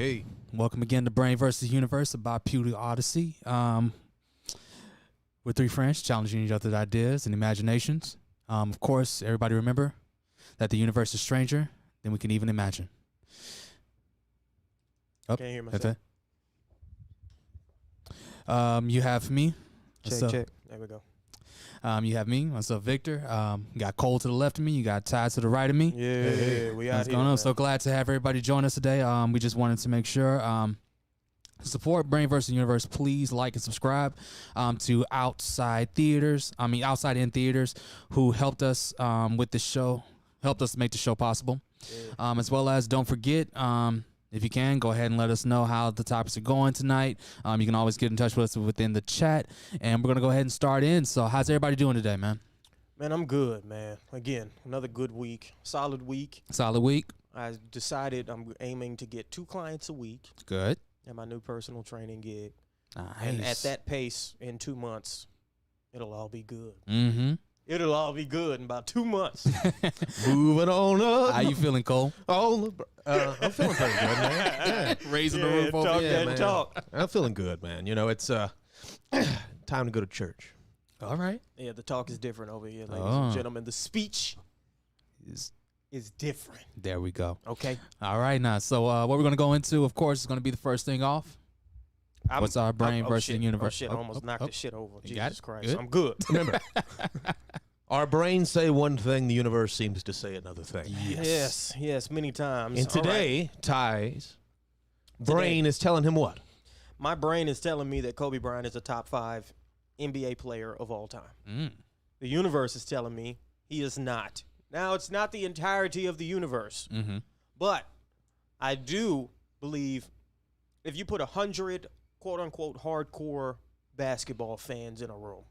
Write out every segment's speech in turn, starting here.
Hey, Welcome again to Brain versus Universe, a Bipedal Odyssey. We're three friends challenging each other's ideas and imaginations. Of course, everybody remember that the universe is stranger than we can even imagine. Can't hear myself. That's it. You have me. Check. There we go. You have me, myself, Victor. You got Cole to the left of me. You got Ty to the right of me. Yeah, we out What's here. going on? Man. So glad to have everybody join us today. We just wanted to make sure support Brain vs. Universe. Please like and subscribe to Outside In Theaters, who helped us with this show, helped us make the show possible. Yeah. As well as don't forget, if you can, go ahead and let us know how the topics are going tonight. You can always get in touch with us within the chat, and we're gonna go ahead and start in. So how's everybody doing today, man? Man, I'm good, man. Again, another good week, solid week. Solid week. I decided I'm aiming to get 2 clients a week Good. at my new personal training gig. Nice. And at that pace, in 2 months, it'll all be good. Mm-hmm. It'll all be good in about 2 months. moving on up. How you feeling, Cole? I'm feeling pretty good, man. Yeah. Raising the Yeah, roof over talk here. that man. talk. I'm feeling good, man. You know, it's time to go to church. All right. Yeah, the talk is different over here, ladies Oh. and gentlemen. The speech is different. There we go. Okay? All right, now. So what we're gonna go into, of course, is gonna be the first thing off. What's our brain versus shit. universe? Oh, shit, I almost knocked the shit over. You got Jesus it? Christ. Good. I'm good. Remember, our brains say one thing, the universe seems to say another thing. Yes, many times. And All right. today, Ty's brain is telling him what? My brain is telling me that Kobe Bryant is a top 5 NBA player of all time. Mm. The universe is telling me he is not. Now, it's not the entirety of the universe, Mm-hmm. but I do believe if you put 100 quote-unquote hardcore basketball fans in a room,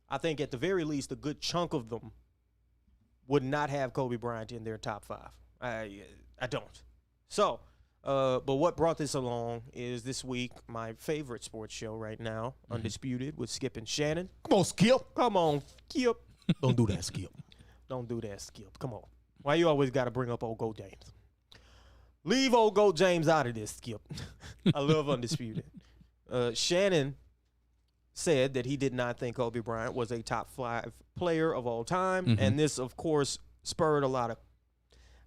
I think at the very least a good chunk of them would not have Kobe Bryant in their top 5. I don't. So, but what brought this along is this week my favorite sports show right now, Undisputed, with Skip and Shannon. Come on, Skip. Come on, Skip. Don't do that, Skip. Don't do that, Skip. Come on. Why you always got to bring up old Gold James? Leave old Gold James out of this, Skip. I love Undisputed. Shannon said that he did not think Kobe Bryant was a top 5 player of all time. Mhm. And this, of course, spurred a lot of,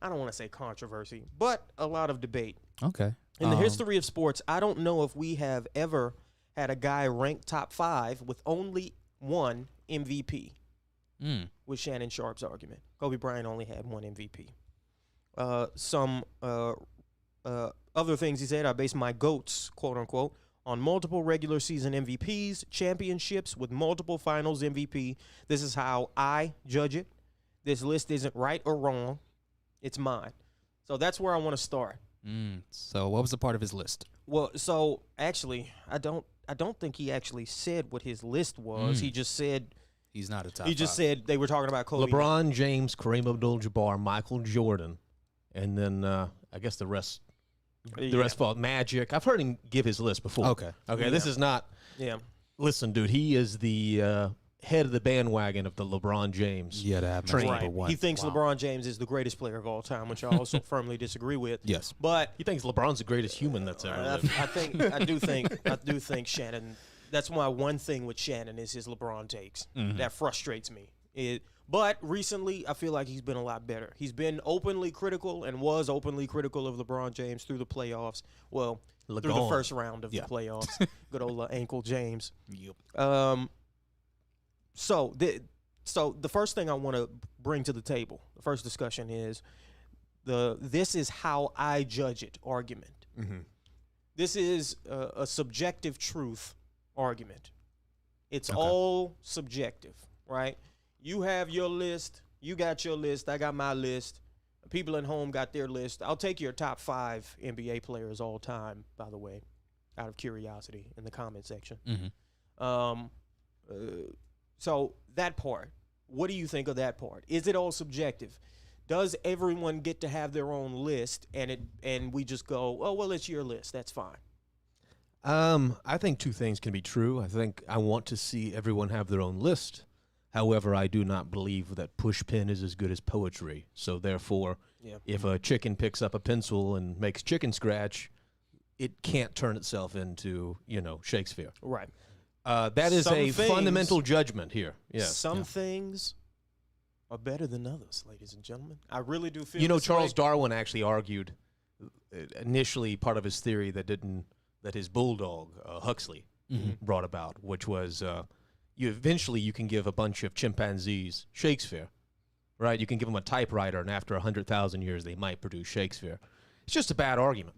I don't want to say controversy, but a lot of debate. Okay. In the history of sports, I don't know if we have ever had a guy ranked top 5 with only one MVP, with Shannon Sharp's argument. Kobe Bryant only had one MVP. Some other things he said, I base my GOATs, quote unquote, on multiple regular season MVPs, championships with multiple finals MVP. This is how I judge it. This list isn't right or wrong. It's mine. So that's where I want to start. So what was the part of his list? Well, so actually, I don't think he actually said what his list was. He just said He's not a top he just 5. said they were talking about Kobe. LeBron James, Kareem Abdul-Jabbar, Michael Jordan, and then I guess the rest. The rest fall Magic. I've heard him give his list before. Okay. This is not. Yeah. Listen, dude, he is the head of the bandwagon of the LeBron James. Yeah, to have Train. number Right. one. He thinks Wow. LeBron James is the greatest player of all time, which I also firmly disagree with. Yes. But He thinks LeBron's the greatest human that's ever lived. I do think Shannon. That's my one thing with Shannon is his LeBron takes. That frustrates me. But recently, I feel like he's been a lot better. He's been openly critical and was openly critical of LeBron James through the playoffs. Well, through the first round of the playoffs. Good old Ankle James. Yep. So the first thing I want to bring to the table, the first discussion is this is how I judge it argument. This is a subjective truth argument. It's all subjective, right? You have your list. You got your list. I got my list. People at home got their list. I'll take your top 5 NBA players all time, by the way, out of curiosity in the comment section. So that part, what do you think of that part? Is it all subjective? Does everyone get to have their own list and we just go, oh, well, it's your list. That's fine. I think two things can be true. I think I want to see everyone have their own list. However, I do not believe that pushpin is as good as poetry. So therefore, if a chicken picks up a pencil and makes chicken scratch, it can't turn itself into, Shakespeare. Right. That is Some a things- fundamental judgment here. Yes. Some things are better than others, ladies and gentlemen. I really do feel this Charles way. Darwin actually argued initially part of his theory that his bulldog, Huxley, brought about, which was eventually you can give a bunch of chimpanzees Shakespeare, right? You can give them a typewriter, and after 100,000 years, they might produce Shakespeare. It's just a bad argument.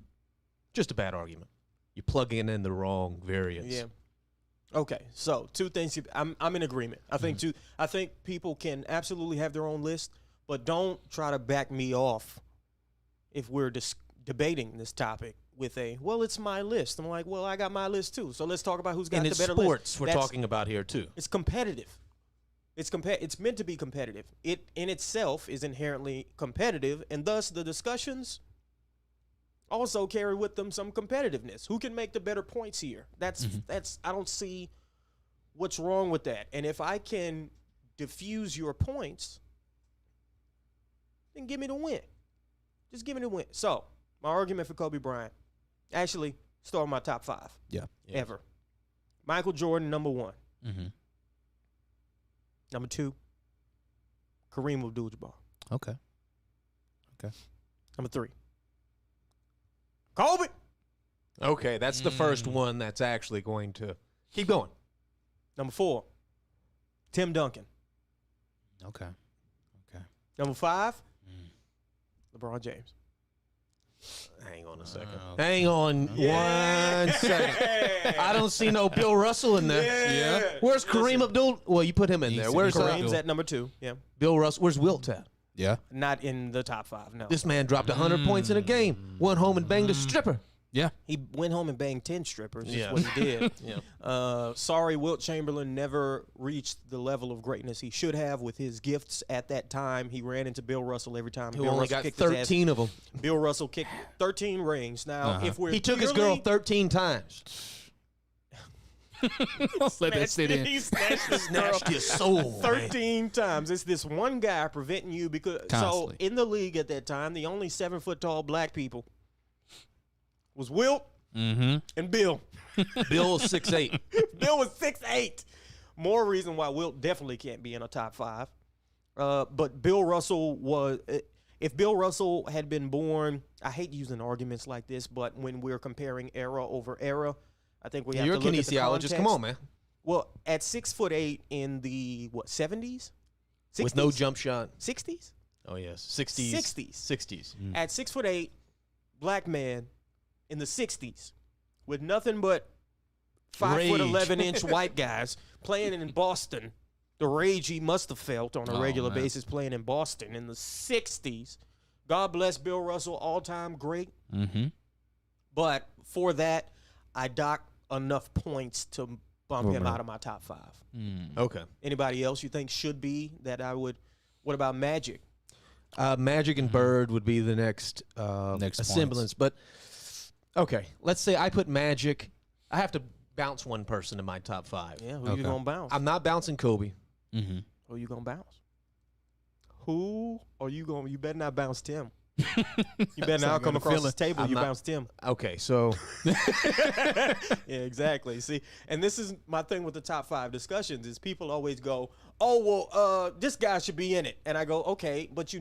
Just a bad argument. You're plugging in the wrong variants. Yeah. Okay, so two things. I'm in agreement. I think I think people can absolutely have their own list, but don't try to back me off if we're debating this topic with it's my list. I'm like, well, I got my list too. So let's talk about who's got And the it's better sports list. we're talking about here too. It's competitive. It's meant to be competitive. It in itself is inherently competitive, and thus the discussions also carry with them some competitiveness. Who can make the better points here? That's I don't see what's wrong with that. And if I can diffuse your points, then give me the win. Just give me the win. So, my argument for Kobe Bryant, actually, start with my top 5. Yeah. Ever. Michael Jordan, number 1. Mm-hmm. Number 2, Kareem Abdul-Jabbar. Okay. Number 3, Kobe. Okay, that's the first one that's actually going to keep going. Number 4, Tim Duncan. Okay. Number 5, LeBron James. Hang on a second. Okay. Hang on 1 second. I don't see no Bill Russell in there. Yeah. Where's Kareem Abdul? Well, you put him in there. Where's Kareem's at number 2. Yeah. Bill Russell? Where's Wilt at? Yeah. Not in the top 5, no. This man dropped 100 points in a game. Went home and banged a stripper. Yeah. He went home and banged 10 strippers. Yeah. Is what he did. Yeah. Sorry, Wilt Chamberlain never reached the level of greatness he should have with his gifts at that time. He ran into Bill Russell every time. Who Bill only Russell got kicked his ass. 13 of them. Bill Russell kicked 13 rings. Now, if we're He took his girl purely- 13 times. Let that sit in. He snatched his girl Snatched your soul. 13 times. It's this one guy preventing you because Constantly. so in the league at that time, the only 7-foot tall black people was Wilt and Bill. Bill 6'8". Bill was 6'8". More reason why Wilt definitely can't be in a top 5. But Bill Russell was. If Bill Russell had been born, I hate using arguments like this, but when we're comparing era over era, I think we have You're to a look at the kinesiologist. context. Come on, man. Well, at 6'8" in the 70s? 60s? With no jump shot. 60s? Oh, yes. 60s. 60s. 60s. At 6'8", black man in the 60s with nothing but 5'11" white guys playing in Boston. The rage he must have felt on a regular basis playing in Boston in the 60s. God bless Bill Russell, all-time great. But for that, I dock enough points to bump him out of my top 5. Okay. Anybody else you think should be that I would? What about Magic? Magic and Bird would be the next semblance. But, okay, let's say I put Magic. I have to bounce one person in my top 5. Yeah, who you gonna bounce? I'm not bouncing Kobe. Who you gonna bounce? Who are you gonna? You better not bounce Tim. You better not come across this table. You bounce Tim. Okay, so Yeah, exactly. See, and this is my thing with the top 5 discussions is people always go, "Oh, well, this guy should be in it," and I go, "Okay," but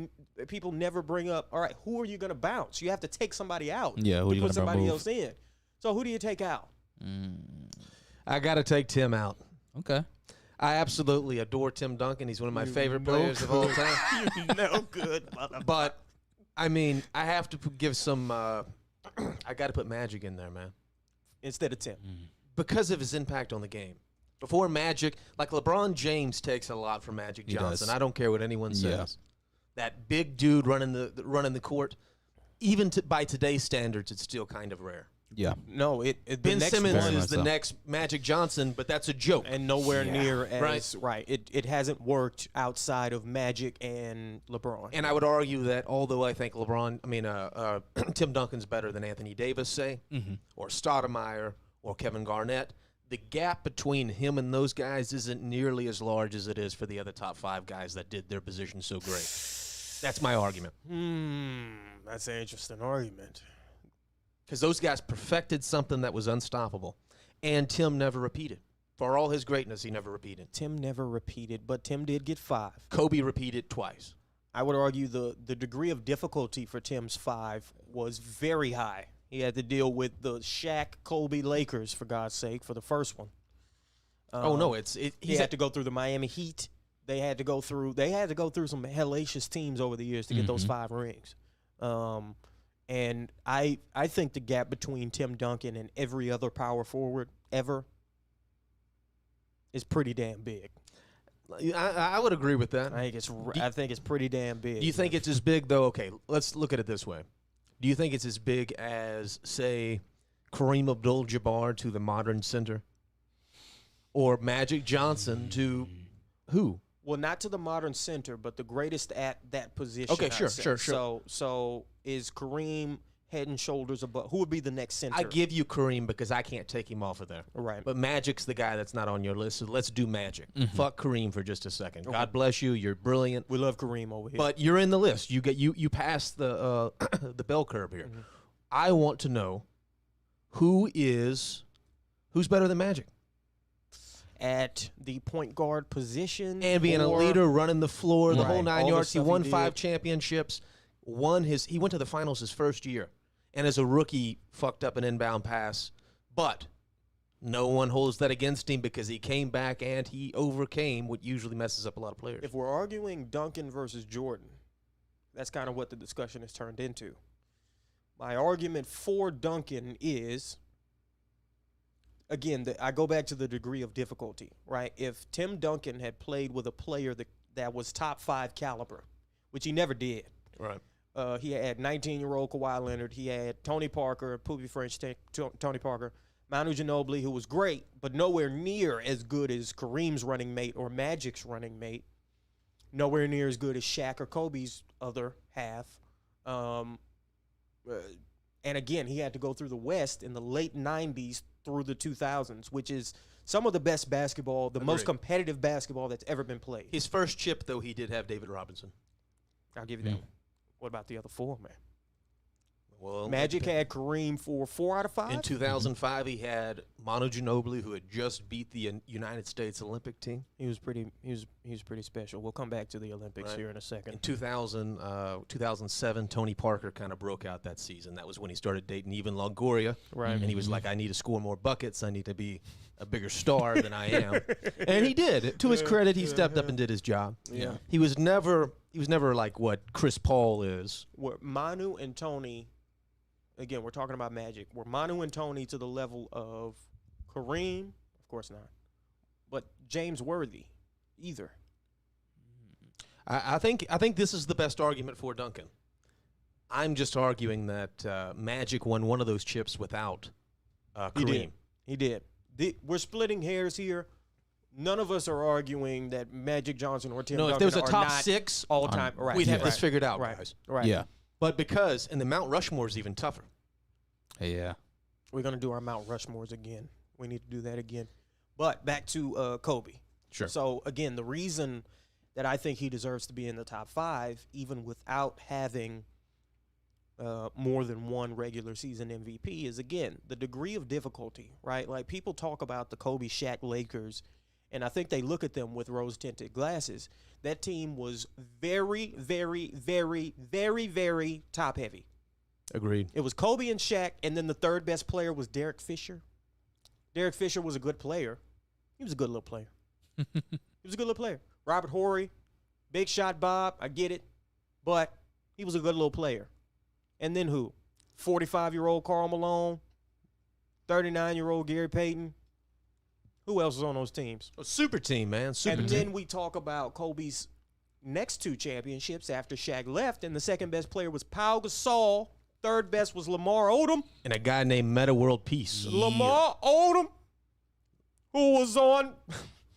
people never bring up, "All right, who are you gonna bounce?" You have to take somebody out. Yeah, who to you put gonna somebody remove? else in. So who do you take out? I got to take Tim out. Okay. I absolutely adore Tim Duncan. He's one of my favorite players of all time. You know good, But, I mean, I have to give some I got to put Magic in there, man. instead of Tim. Because of his impact on the game. Before Magic, like LeBron James takes a lot from Magic He Johnson. does. I don't care what anyone says. Yeah. That big dude running the court, even by today's standards, it's still kind of rare. Yeah. No, the Ben next Simmons one, Very is much the so. next Magic Johnson, but that's a joke. and nowhere near as Right. It hasn't worked outside of Magic and LeBron. And I would argue that although I think Tim Duncan's better than Anthony Davis, say, or Stoudemire or Kevin Garnett, the gap between him and those guys isn't nearly as large as it is for the other top 5 guys that did their position so great. That's my argument. That's an interesting argument. because those guys perfected something that was unstoppable, and Tim never repeated. For all his greatness, he never repeated. Tim never repeated, but Tim did get 5. Kobe repeated twice. I would argue the degree of difficulty for Tim's 5 was very high. He had to deal with the Shaq, Kobe Lakers, for God's sake, for the first one. He had to go through the Miami Heat. They had to go through some hellacious teams over the years to get those 5 rings. And I think the gap between Tim Duncan and every other power forward ever is pretty damn big. I would agree with that. I think it's pretty damn big. Do you think it's as big, though? Okay, let's look at it this way. Do you think it's as big as, say, Kareem Abdul-Jabbar to the modern center? Or Magic Johnson to who? Well, not to the modern center, but the greatest at that position. Okay, sure. So is Kareem head and shoulders above? Who would be the next center? I give you Kareem because I can't take him off of there. Right. But Magic's the guy that's not on your list, so let's do Magic. Fuck Kareem for just a second. Okay. God bless you. You're brilliant. We love Kareem over here. But you're in the list. You passed the the bell curve here. I want to know who's better than Magic? At the point guard position. And being a leader, running the floor, the whole 9 all the yards. He stuff won he 5 did. championships. He went to the finals his first year. And as a rookie, fucked up an inbound pass. But no one holds that against him because he came back and he overcame what usually messes up a lot of players. If we're arguing Duncan versus Jordan, that's kind of what the discussion has turned into. My argument for Duncan is, again, I go back to the degree of difficulty, right? If Tim Duncan had played with a player that was top 5 caliber, which he never did. Right. He had 19-year-old Kawhi Leonard. He had Tony Parker, Poopy French, Tony Parker, Manu Ginobili, who was great, but nowhere near as good as Kareem's running mate or Magic's running mate. Nowhere near as good as Shaq or Kobe's other half. And again, he had to go through the West in the late 90s through the 2000s, which is some of the best basketball, the most competitive basketball that's ever been played. His first chip, though, he did have David Robinson. I'll give you that one. What about the other 4, man? Well, Magic had Kareem for 4 out of 5? In 2005, he had Manu Ginobili, who had just beat the United States Olympic team. He was pretty special. We'll come back to the Olympics here in a second. In 2007, Tony Parker kind of broke out that season. That was when he started dating Eva Longoria. Right. And he was like, I need to score more buckets. I need to be a bigger star than I am. And he did. To his credit, he stepped up and did his job. Yeah. He was never like what Chris Paul is. Were Manu and Tony, again, we're talking about Magic. Were Manu and Tony to the level of Kareem? Of course not. But James Worthy, either. I think this is the best argument for Duncan. I'm just arguing that Magic won one of those chips without Kareem. He did. We're splitting hairs here. None of us are arguing that Magic Johnson or Tim Duncan if there was a top not 6 all time, right? we'd have this figured out, right, guys. Right. Yeah. But and the Mount Rushmore is even tougher. Yeah. We're gonna do our Mount Rushmores again. We need to do that again. But back to Kobe. Sure. So again, the reason that I think he deserves to be in the top 5, even without having more than one regular season MVP, is again the degree of difficulty. Right? Like people talk about the Kobe Shaq Lakers, and I think they look at them with rose-tinted glasses. That team was very, very, very, very, very top-heavy. Agreed. It was Kobe and Shaq, and then the third best player was Derek Fisher. Derek Fisher was a good player. He was a good little player. Robert Horry, Big Shot Bob, I get it. But he was a good little player. And then who? 45-year-old Karl Malone, 39-year-old Gary Payton. Who else was on those teams? A super team, man. Then we talk about Kobe's next 2 championships after Shaq left, and the second best player was Pau Gasol. Third best was Lamar Odom. And a guy named Meta World Peace. Lamar Odom, who was on...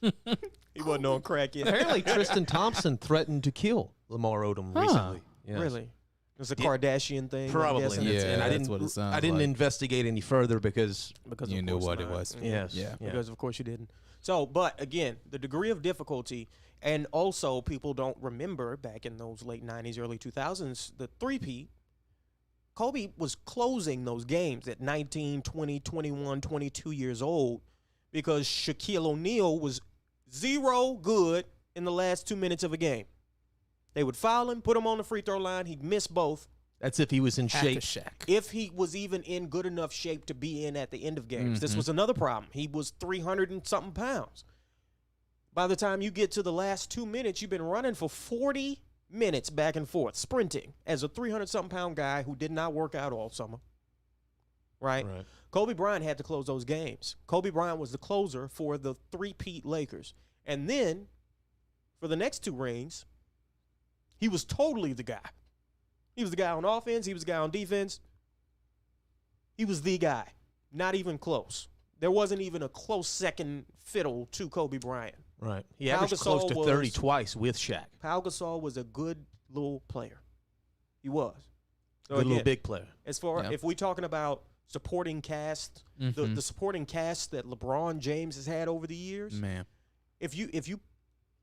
He wasn't on crack yet. Apparently, Tristan Thompson threatened to kill Lamar Odom recently. Yes. Really? It was a Kardashian thing. Probably. Yeah, and I that's what it sounds I didn't like. investigate any further because You of knew course what it not. was. yes, Yeah. Because of course you didn't. So, but again, the degree of difficulty, and also people don't remember back in those late 90s, early 2000s, the three-peat Kobe was closing those games at 19, 20, 21, 22 years old because Shaquille O'Neal was zero good in the last 2 minutes of a game. They would foul him, put him on the free throw line. He'd miss both. That's if he was in shape. If he was even in good enough shape to be in at the end of games. This was another problem. He was 300 and something pounds. By the time you get to the last 2 minutes, you've been running for 40 minutes back and forth, sprinting as a 300-something pound guy who did not work out all summer. Right? Kobe Bryant had to close those games. Kobe Bryant was the closer for the three-peat Lakers. And then, for the next 2 rings, he was totally the guy. He was the guy on offense. He was the guy on defense. He was the guy. Not even close. There wasn't even a close second fiddle to Kobe Bryant. Right. He averaged close to 30 twice with Shaq. Pau Gasol was a good little player. He was. So good little big player. As far if we're talking about supporting cast, the supporting cast that LeBron James has had over the years, man, if you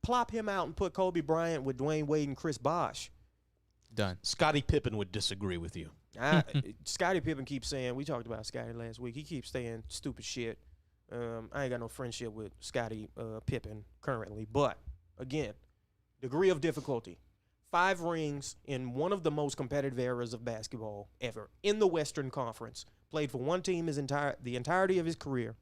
plop him out and put Kobe Bryant with Dwayne Wade and Chris Bosh, done. Scottie Pippen would disagree with you. Scottie Pippen keeps saying, we talked about Scottie last week, he keeps saying stupid shit. I ain't got no friendship with Scottie Pippen currently. But, again, degree of difficulty. 5 rings in one of the most competitive eras of basketball ever in the Western Conference. Played for one team the entirety of his career.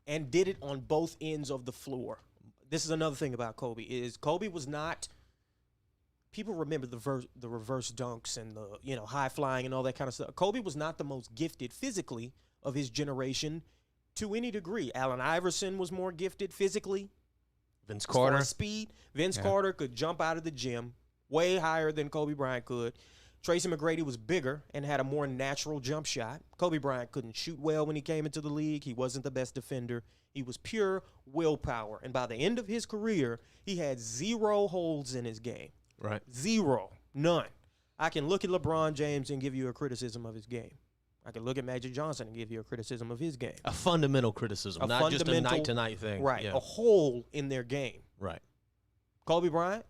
And did it on both ends of the floor. This is another thing about Kobe, is Kobe was not – people remember the reverse dunks and the high flying and all that kind of stuff. Kobe was not the most gifted physically of his generation to any degree. Allen Iverson was more gifted physically. Vince Carter. As far as speed. Vince Carter could jump out of the gym way higher than Kobe Bryant could. Tracy McGrady was bigger and had a more natural jump shot. Kobe Bryant couldn't shoot well when he came into the league. He wasn't the best defender. He was pure willpower. And by the end of his career, he had 0 holes in his game. Right. 0. None. I can look at LeBron James and give you a criticism of his game. I can look at Magic Johnson and give you a criticism of his game. A fundamental criticism, not just a night-to-night thing. Right. Yeah. A hole in their game. Right. Kobe Bryant,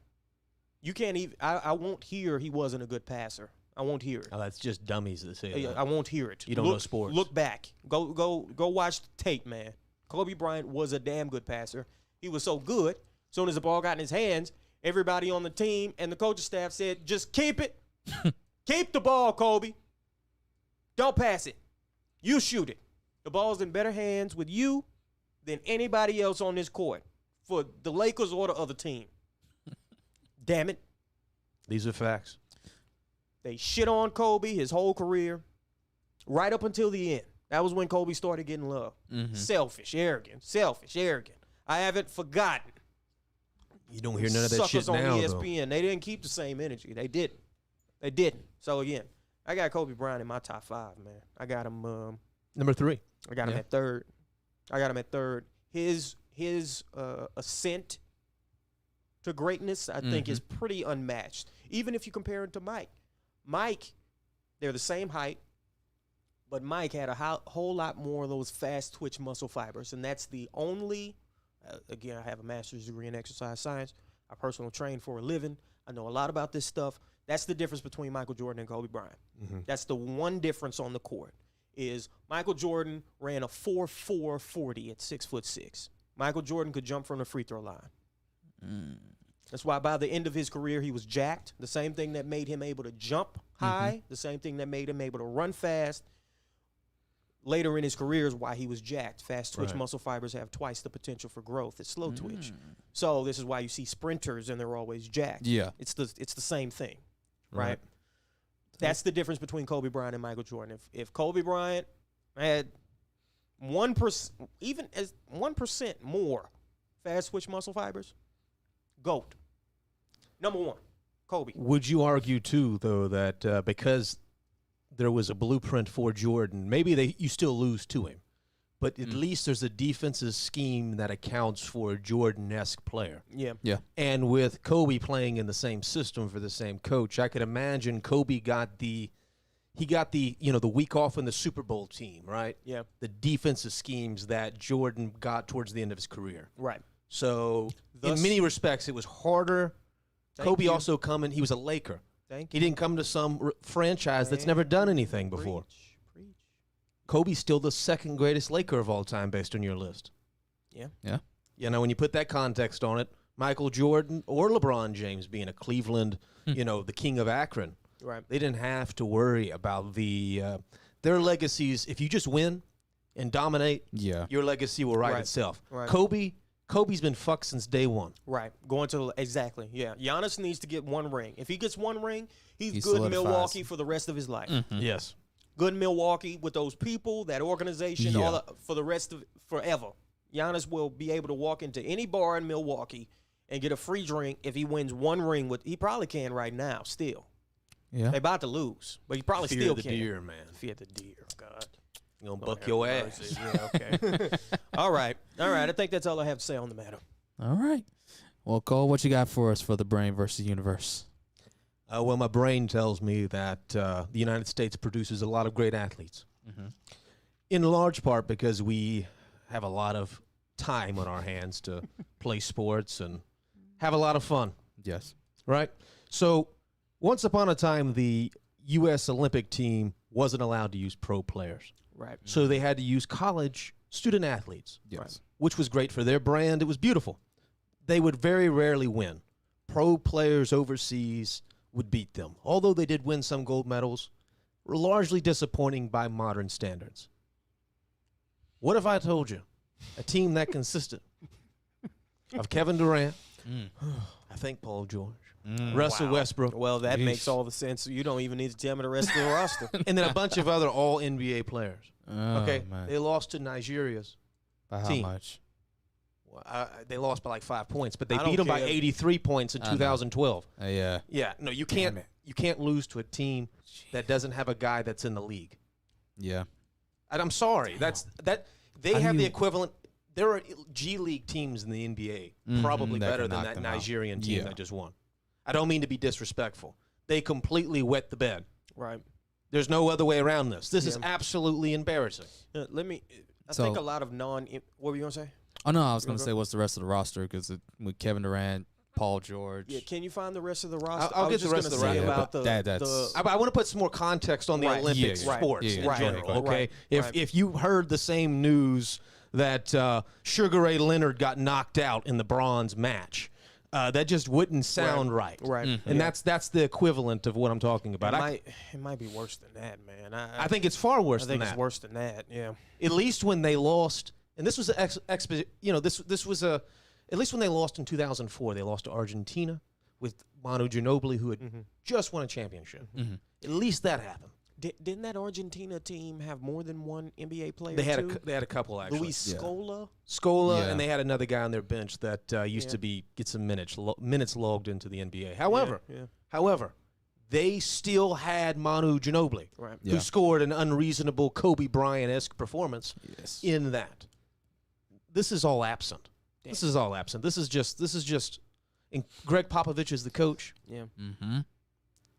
you can't even – I won't hear he wasn't a good passer. I won't hear it. Oh, that's just dummies that say that. I won't hear it. You don't know sports. Look back. Go watch the tape, man. Kobe Bryant was a damn good passer. He was so good, as soon as the ball got in his hands, everybody on the team and the coaching staff said, just keep it. Keep the ball, Kobe. Don't pass it. You shoot it. The ball's in better hands with you than anybody else on this court for the Lakers or the other team. Damn it. These are facts. They shit on Kobe his whole career right up until the end. That was when Kobe started getting love. Selfish, arrogant. I haven't forgotten. You don't hear none of that shit now, on ESPN. Though. They didn't keep the same energy. They didn't. So, again, I got Kobe Bryant in my top 5, man. I got him number 3. I got him at 3rd. His ascent to greatness, I think, is pretty unmatched. Even if you compare him to Mike. Mike, they're the same height, but Mike had a whole lot more of those fast twitch muscle fibers, and that's the only again, I have a master's degree in exercise science. I personally train for a living. I know a lot about this stuff. That's the difference between Michael Jordan and Kobe Bryant. That's the one difference on the court is Michael Jordan ran a 4.4 40 at 6'6". Michael Jordan could jump from the free throw line. That's why by the end of his career, he was jacked. The same thing that made him able to jump high, the same thing that made him able to run fast. Later in his career is why he was jacked. Fast twitch muscle fibers have twice the potential for growth as slow twitch. So this is why you see sprinters and they're always jacked. Yeah. It's the same thing, right? That's the difference between Kobe Bryant and Michael Jordan. If Kobe Bryant had 1%, even as 1% more fast twitch muscle fibers, GOAT. Number 1, Kobe. Would you argue, too, though, that because there was a blueprint for Jordan, maybe you still lose to him, but at least there's a defensive scheme that accounts for a Jordan-esque player. Yeah. And with Kobe playing in the same system for the same coach, I could imagine Kobe got the week off in the Super Bowl team, right? Yeah. The defensive schemes that Jordan got towards the end of his career. Right. So in many respects, it was harder. Kobe also he was a Laker. Thank He you. didn't come to some franchise that's never done anything before. Preach. Kobe's still the second greatest Laker of all time based on your list. Yeah. You know, when you put that context on it, Michael Jordan or LeBron James being a Cleveland, the king of Akron, Right. they didn't have to worry about their legacies. If you just win and dominate, your legacy will write itself. Right. Kobe's been fucked since day one. Right. Going to exactly. Yeah. Giannis needs to get one ring. If he gets one ring, he's He good in solidifies. Milwaukee for the rest of his life. Yes. Good in Milwaukee with those people, that organization, for the rest of forever. Giannis will be able to walk into any bar in Milwaukee and get a free drink if he wins one ring. He probably can right now still. Yeah. They about to lose, but he probably Fear still the can. deer, man. Fear the deer. God. You're going to buck your ass. Mercy. Yeah, okay. All right. I think that's all I have to say on the matter. All right. Well, Cole, what you got for us for the brain versus universe? Well, my brain tells me that the United States produces a lot of great athletes. In large part because we have a lot of time on our hands to play sports and have a lot of fun. Yes. Right? So once upon a time, the U.S. Olympic team wasn't allowed to use pro players. Right. So they had to use college student athletes, Yes. which was great for their brand. It was beautiful. They would very rarely win. Pro players overseas would beat them. Although they did win some gold medals, were largely disappointing by modern standards. What if I told you a team that consisted of Kevin Durant, I think Paul George, Russell Westbrook, Well, that Yeesh. makes all the sense. You don't even need to tell me the rest of the roster. and then a bunch of other all NBA players. Okay, man. they lost to Nigeria's By how team. much? They lost by like 5 points, but they I don't beat them by care. 83 points in I know. 2012. Yeah. Yeah, no, you Damn can't. it. You can't lose to a team that doesn't have a guy that's in the league. Yeah. And I'm sorry. That's that they How do have the you- equivalent. There are G League teams in the NBA probably that better can than knock that them out. Nigerian team Yeah. that just won. I don't mean to be disrespectful. They completely wet the bed. Right. There's no other way around this. This is Yeah. absolutely embarrassing. Let me. I So- think a lot of What were you gonna say? Oh, no, I was going Okay. to say what's the rest of the roster because with Kevin Durant, Paul George. Yeah. Can you find the rest of the roster? I'll I was get the just rest of gonna the say roster. about But the. that's- I want to put some more context on the Right. Olympic Yeah, yeah. sports Yeah, yeah. in Right. general. Go ahead. Okay, Right. if Right. if you heard the same news that Sugar Ray Leonard got knocked out in the bronze match, that just wouldn't sound right. Right. And that's the equivalent of what I'm talking about. It might be worse than that, man. I think it's far worse I than think that. it's worse than that. Yeah. At least when they lost, and this was this was at least when they lost in 2004, they lost to Argentina with Manu Ginobili, who had just won a championship. At least that happened. Didn't that Argentina team have more than one NBA player? They had too? they had a couple actually. Luis Scola. Scola, Yeah. and they had another guy on their bench that used to get some minutes logged into the NBA. However, Yeah. they still had Manu Ginobili, Right. Yeah. who scored an unreasonable Kobe Bryant-esque performance Yes. in that. This is all absent. This is all absent. This is just. And Greg Popovich is the coach. Yeah. Mm-hmm.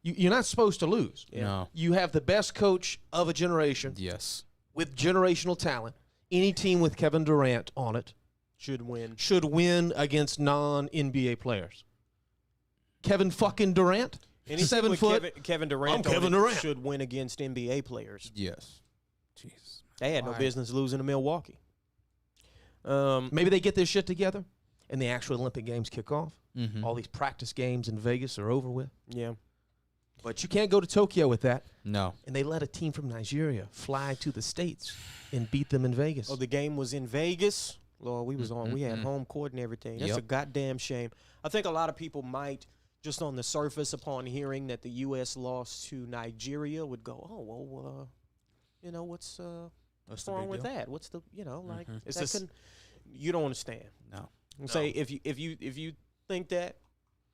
You're not supposed to lose. Yeah. No. You have the best coach of a generation Yes. with generational talent. Any team with Kevin Durant on it Should win. should win against non-NBA players. Kevin fucking Durant, Any team 7 with foot. Kevin Durant, I'm Kevin Durant. should win against NBA players. Yes. Jeez. They had no Why? business losing to Milwaukee. Maybe they get this shit together, and the actual Olympic Games kick off. Mm-hmm. All these practice games in Vegas are over with. Yeah. But you can't go to Tokyo with that. No. And they let a team from Nigeria fly to the States and beat them in Vegas. Oh, the game was in Vegas. Lord, we was on. We had home court and everything. That's Yep. a goddamn shame. I think a lot of people might, just on the surface, upon hearing that the U.S. lost to Nigeria, would go, "Oh, well, what's the wrong big with deal? that? What's the, like, It's that this- couldn't-" you don't understand. No. I'm say if you think that,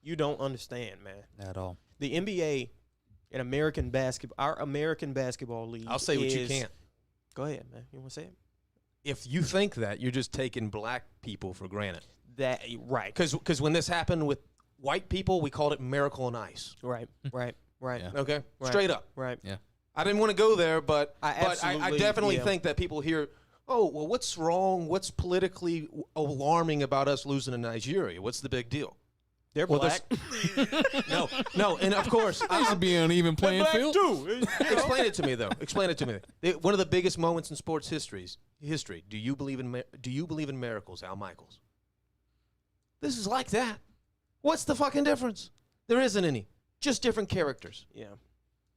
you don't understand, man. At all. The NBA and American basketball, our American basketball league. I'll say what you is- can't. Go ahead, man. You want to say it? If you think that, you're just taking black people for granted. That right, Because when this happened with white people, we called it Miracle on Ice. right. Yeah. Okay? Right. Straight up. Right. Yeah. I didn't want to go there, but I I absolutely- definitely yeah. think that people hear, oh, well, what's wrong? What's politically alarming about us losing to Nigeria? What's the big deal? They're Well, black. No, and of course, They should be on an even playing Black field. too. explain it to me though. Explain it to me. One of the biggest moments in sports history. Do you believe in miracles, Al Michaels? This is like that. What's the fucking difference? There isn't any. Just different characters. Yeah.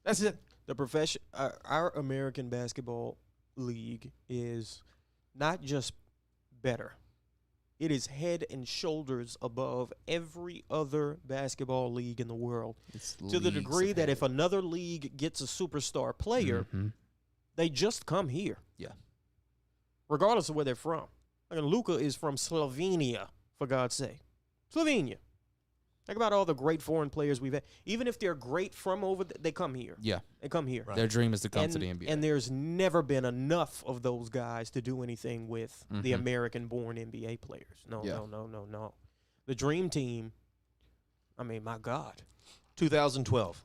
That's it. The profession, our American Basketball League is not just better. It is head and shoulders above every other basketball league in the world. To the degree that if another league gets a superstar player, they just come here. Yeah. Regardless of where they're from. Like Luka is from Slovenia, for God's sake. Slovenia. Think about all the great foreign players we've had. Even if they're great from over, they come here. Yeah. They come here. Right. Their dream is to come to the NBA. And there's never been enough of those guys to do anything with the American-born NBA players. No. The dream team, I mean, my God. 2012.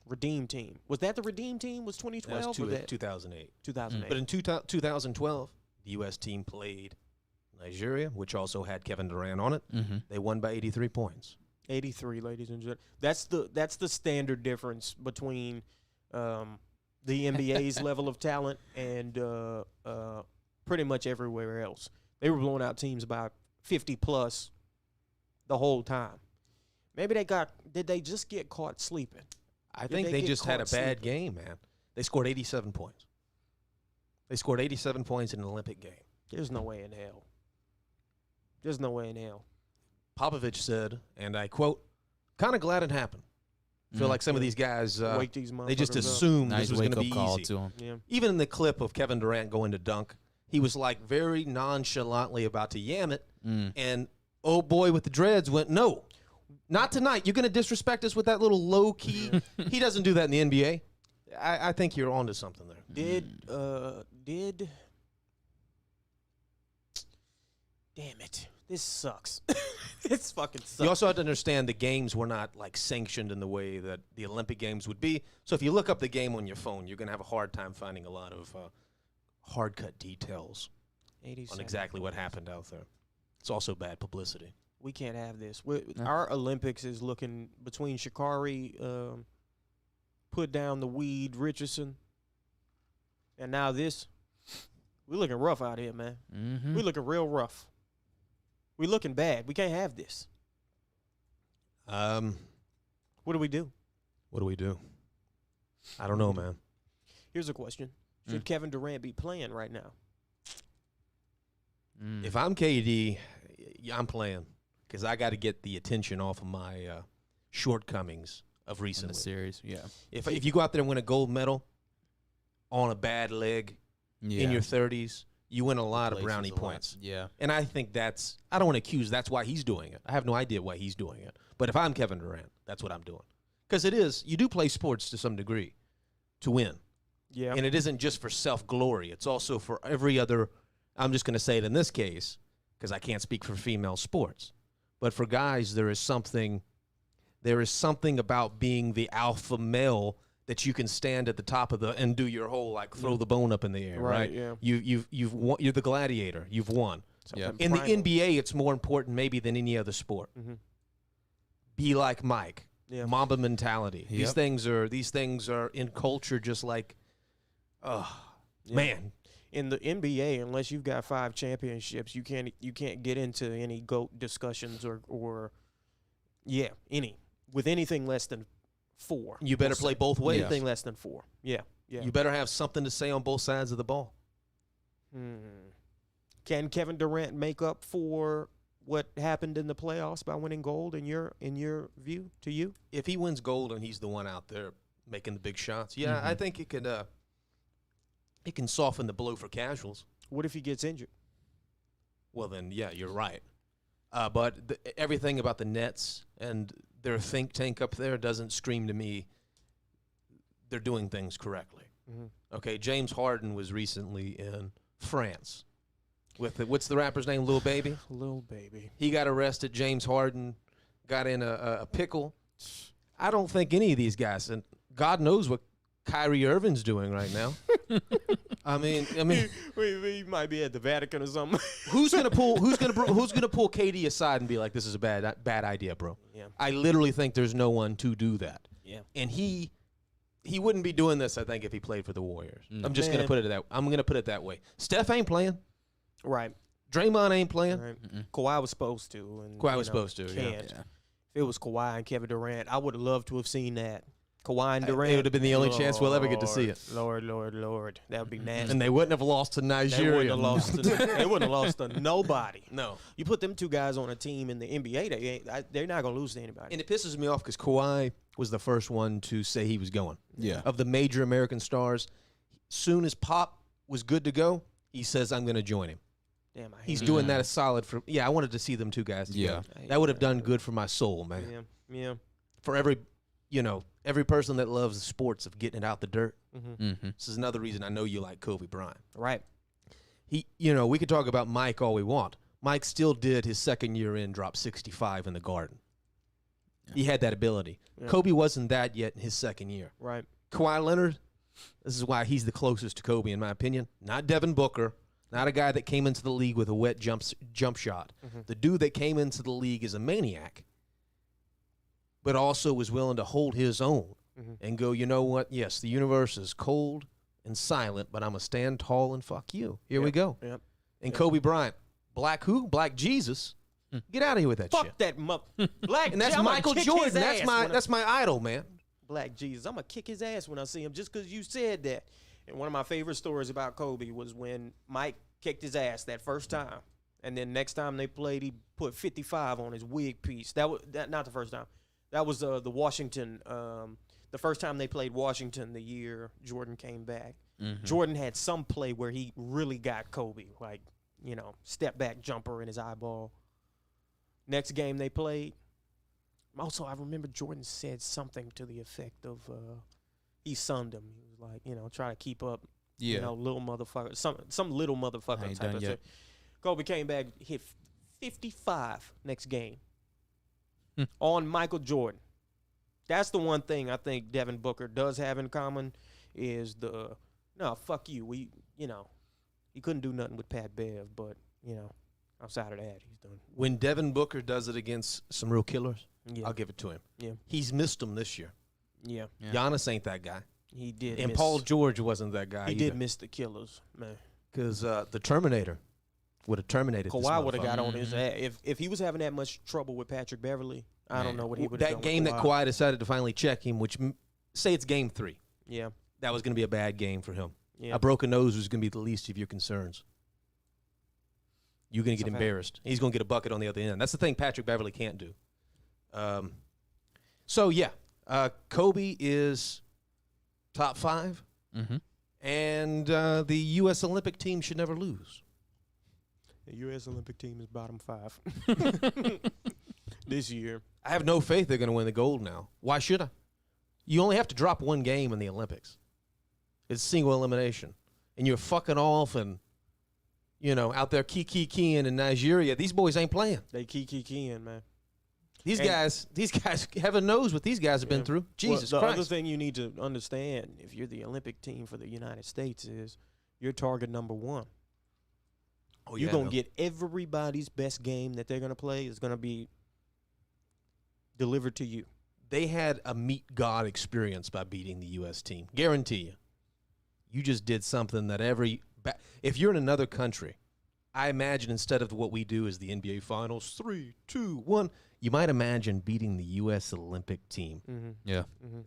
Redeem team. Was that the Redeem team? Was 2012? That was 2008. 2008. But in 2012, the U.S. team played Nigeria, which also had Kevin Durant on it. They won by 83 points. 83, ladies and gentlemen. That's the standard difference between the NBA's level of talent and pretty much everywhere else. They were blowing out teams by 50 plus the whole time. Maybe did they just get caught sleeping? I think they just had a bad game, man. They scored 87 points. They scored 87 points in an Olympic game. There's no way in hell. There's no way in hell. Popovich said, and I quote, "Kind of glad it happened. Feel like some of these guys, Wake these they just motherfuckers up. assumed Nice this was going to be wake-up call easy." to him. Yeah. Even in the clip of Kevin Durant going to dunk, he was like very nonchalantly about to yam it, and old boy with the dreads went, "No, not tonight. You're going to disrespect us with that little low key." He doesn't do that in the NBA. I think you're onto something there. Damn it. This sucks. This fucking sucks. You also have to understand the games were not like sanctioned in the way that the Olympic Games would be. So if you look up the game on your phone, you're going to have a hard time finding a lot of hard cut details on exactly what happened out there. It's also bad publicity. We can't have this. Our Olympics is looking between Sha'Carri, put down the weed, Richardson, and now this. We're looking rough out here, man. We're looking real rough. We're looking bad. We can't have this. What do we do? What do we do? I don't know, man. Here's a question. Should Kevin Durant be playing right now? If I'm KD, I'm playing because I got to get the attention off of my shortcomings of In recently. the series, yeah. If you go out there and win a gold medal on a bad leg in your 30s, you win a lot of brownie points. Yeah. And I think I don't want to accuse that's why he's doing it. I have no idea why he's doing it. But if I'm Kevin Durant, that's what I'm doing. Because you do play sports to some degree to win. Yeah. And it isn't just for self-glory. It's also for every other, I'm just going to say it in this case, because I can't speak for female sports. But for guys, there is something about being the alpha male that you can stand at the top of and do your whole throw the bone up in the air, right? Yeah. You've won, you're the gladiator. You've won. Yeah. In the NBA, it's more important maybe than any other sport. Be like Mike. Yeah. Mamba mentality. Yep. These things are in culture just like, man. In the NBA, unless you've got 5 championships, you can't get into any GOAT discussions or any with anything less than 4. You better play both ways. Anything less than 4. Yeah. You better have something to say on both sides of the ball. Can Kevin Durant make up for what happened in the playoffs by winning gold in your view? To you, if he wins gold and he's the one out there making the big shots, I think it could. It can soften the blow for casuals. What if he gets injured? Well, then, yeah, you're right. But everything about the Nets and their think tank up there doesn't scream to me they're doing things correctly. Okay, James Harden was recently in France with what's the rapper's name? Lil Baby? Lil Baby. He got arrested. James Harden got in a pickle. I don't think any of these guys, and God knows what Kyrie Irving's doing right now. I mean, he might be at the Vatican or something. who's gonna pull KD aside and be like, "This is a bad idea, bro"? Yeah. I literally think there's no one to do that. Yeah. And he wouldn't be doing this, I think, if he played for the Warriors. I'm just Man. gonna put it that way. Steph ain't playing. Right. Draymond ain't playing. Right. Kawhi was supposed to. And, Kawhi was supposed to, yeah. can't. If it was Kawhi and Kevin Durant, I would have loved to have seen that. Kawhi and Durant. It would have been the only chance we'll ever get to see it. Lord. That would be nasty. And they wouldn't have lost to They Nigeria. wouldn't have lost to, they wouldn't have lost to nobody. No. You put them two guys on a team in the NBA, they're not going to lose to anybody. And it pisses me off because Kawhi was the first one to say he was going. Yeah. Of the major American stars, soon as Pop was good to go, he says, I'm going to join him. Damn, I hate He's it. doing that as solid for. Yeah, I wanted to see them two guys together. I hate That would have done good for my soul, man. Yeah. For every person that loves the sports of getting it out the dirt. Mm-hmm. This is another reason I know you like Kobe Bryant. Right. We could talk about Mike all we want. Mike still did his second year in drop 65 in the Garden. Yeah. He had that ability. Yeah. Kobe wasn't that yet in his second year. Right. Kawhi Leonard, this is why he's the closest to Kobe in my opinion. Not Devin Booker, not a guy that came into the league with a wet jump shot. Mm-hmm. The dude that came into the league is a maniac, but also was willing to hold his own and go, you know what? Yes, the universe is cold and silent, but I'm going to stand tall and fuck you. Here we go. Yep. And Kobe Bryant, black who? Black Jesus. Get out of here with that shit. Fuck that mother. Black And that's I'm gonna Michael kick Jordan. his That's ass my when that's my idol, man. Black Jesus. I'm going to kick his ass when I see him just because you said that. And one of my favorite stories about Kobe was when Mike kicked his ass that first time. And then next time they played, he put 55 on his wig piece. That was not the first time. That was the Washington, the first time they played Washington the year Jordan came back. Mm-hmm. Jordan had some play where he really got Kobe, like, step back jumper in his eyeball. Next game they played. Also, I remember Jordan said something to the effect of he sunned him. He was like, try to keep up, little motherfucker, some little motherfucker ain't type done of yet. thing. Kobe came back, hit 55 next game on Michael Jordan. That's the one thing I think Devin Booker does have in common is fuck you. He couldn't do nothing with Pat Bev, but, outside of that, he's done. When Devin Booker does it against some real killers, Yeah. I'll give it to him. Yeah. He's missed them this year. Yeah. Yeah. Giannis ain't that guy. He did. And miss, Paul George wasn't that guy He either. did miss the killers, man. Because the Terminator would have terminated this Kawhi would have motherfucker. got on his ass. If he was having that much trouble with Patrick Beverly, I don't know what he would have done. That game with that Kawhi decided to finally check him, which say it's game 3. Yeah. That was going to be a bad game for him. Yeah. A broken nose was going to be the least of your concerns. You're going to get That's a fact. embarrassed. He's going to get a bucket on the other end. That's the thing Patrick Beverly can't do. So, yeah, Kobe is top 5, Mm-hmm. and the U.S. Olympic team should never lose. The U.S. Olympic team is bottom 5 this year. I have no faith they're going to win the gold now. Why should I? You only have to drop one game in the Olympics. It's single elimination. And you're fucking off and, out there keying in Nigeria. These boys ain't playing. They keying, man. These guys, heaven knows what these guys have been through. Jesus well, the Christ. other thing you need to understand, if you're the Olympic team for the United States, is you're target number 1. Oh, You're going to get everybody's best game that they're going to play is going to be delivered to you. They had a meet God experience by beating the U.S. team. Guarantee you. You just did something that if you're in another country, I imagine instead of what we do is the NBA Finals, 3, 2, 1, you might imagine beating the U.S. Olympic team. Mm-hmm. Yeah. Mm-hmm.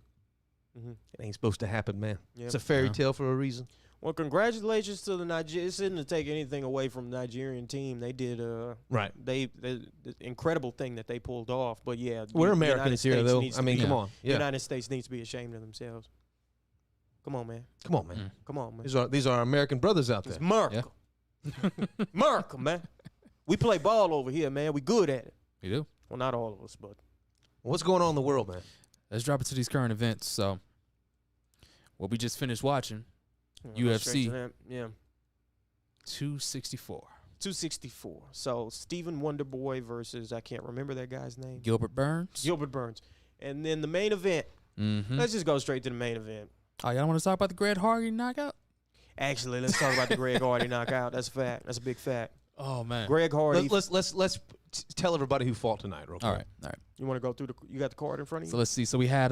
Mm-hmm. It ain't supposed to happen, man. Yep. It's a fairy tale for a reason. Well, congratulations to the Nigeria. It isn't to take anything away from the Nigerian team. They did Right. the incredible thing that they pulled off. But yeah, We're the Americans United here, States though. needs I to mean, be- come on. The Yeah. United States needs to be ashamed of themselves. Come on, man. Come on, man. Mm. Come on, man. These are our American brothers out there. It's America. America, man. We play ball over here, man. We good at it. You do. Well, not all of us, but What's going on in the world, man? Let's drop into these current events. So, what we just finished watching, Go straight UFC. to that. Yeah. 264. 264. So Stephen Wonderboy versus, I can't remember that guy's name. Gilbert Burns. Gilbert Burns. And then the main event. Mm-hmm. Let's just go straight to the main event. Oh, y'all want to talk about the Greg Hardy knockout? Actually, let's talk about the Greg Hardy knockout. That's a fact. That's a big fact. Oh man. Greg Hardy. Let's tell everybody who fought tonight, real quick. All right. You want to go through you got the card in front of you? So let's see. So we had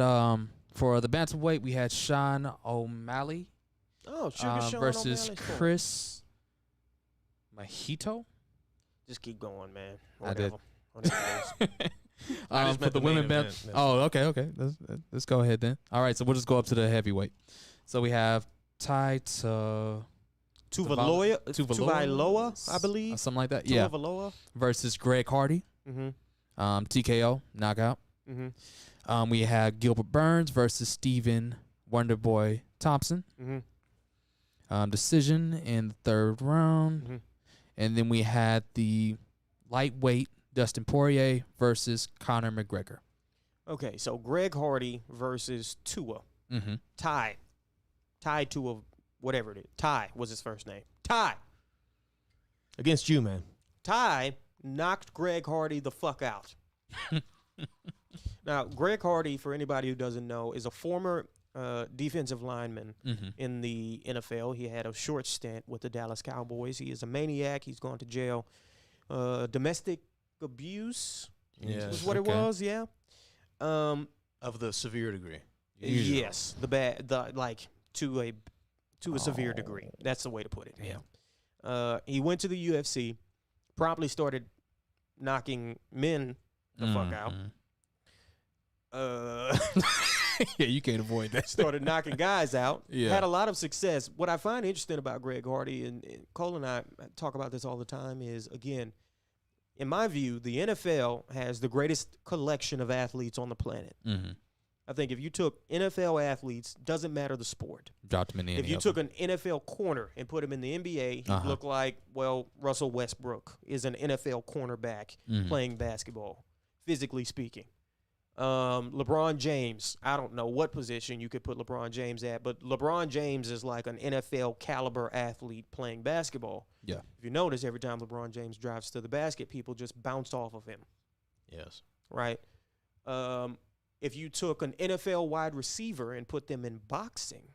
for the bantamweight, we had Sean O'Malley Sean versus O'Malley's Chris Mahito. Just keep going, man. I did. I just For meant the the main women band. event. Oh, okay. Let's go ahead then. All right, so we'll just go up to the heavyweight. So we have Tuvailoa, I believe. something like that. Yeah. Tuvailoa Versus Greg Hardy. Mm-hmm. TKO knockout. Mm-hmm. We had Gilbert Burns versus Stephen Wonderboy Thompson. Mm-hmm. Decision in the third round. Mm-hmm. And then we had the lightweight Dustin Poirier versus Conor McGregor. Okay, so Greg Hardy versus Tua. Mm-hmm. Ty Tua, whatever it is. Ty was his first name. Ty. Against you, man. Ty knocked Greg Hardy the fuck out. Now, Greg Hardy, for anybody who doesn't know, is a former defensive lineman in the NFL. He had a short stint with the Dallas Cowboys. He is a maniac. He's gone to jail. Domestic abuse is what it was, yeah. Of the severe degree. Yes, to a severe degree. That's the way to put it. Yeah. He went to the UFC, promptly started knocking men the fuck out. Yeah, you can't avoid that. Started knocking guys out. Yeah. Had a lot of success. What I find interesting about Greg Hardy, and Cole and I talk about this all the time, is, again, in my view, the NFL has the greatest collection of athletes on the planet. Mm-hmm. I think if you took NFL athletes, doesn't matter the sport. Dropped him in the If you took an NFL corner and put him in the NBA, he'd look like, well, Russell Westbrook is an NFL cornerback playing basketball, physically speaking. LeBron James, I don't know what position you could put LeBron James at, but LeBron James is like an NFL caliber athlete playing basketball. Yeah. If you notice, every time LeBron James drives to the basket, people just bounce off of him. Yes. Right? If you took an NFL wide receiver and put them in boxing.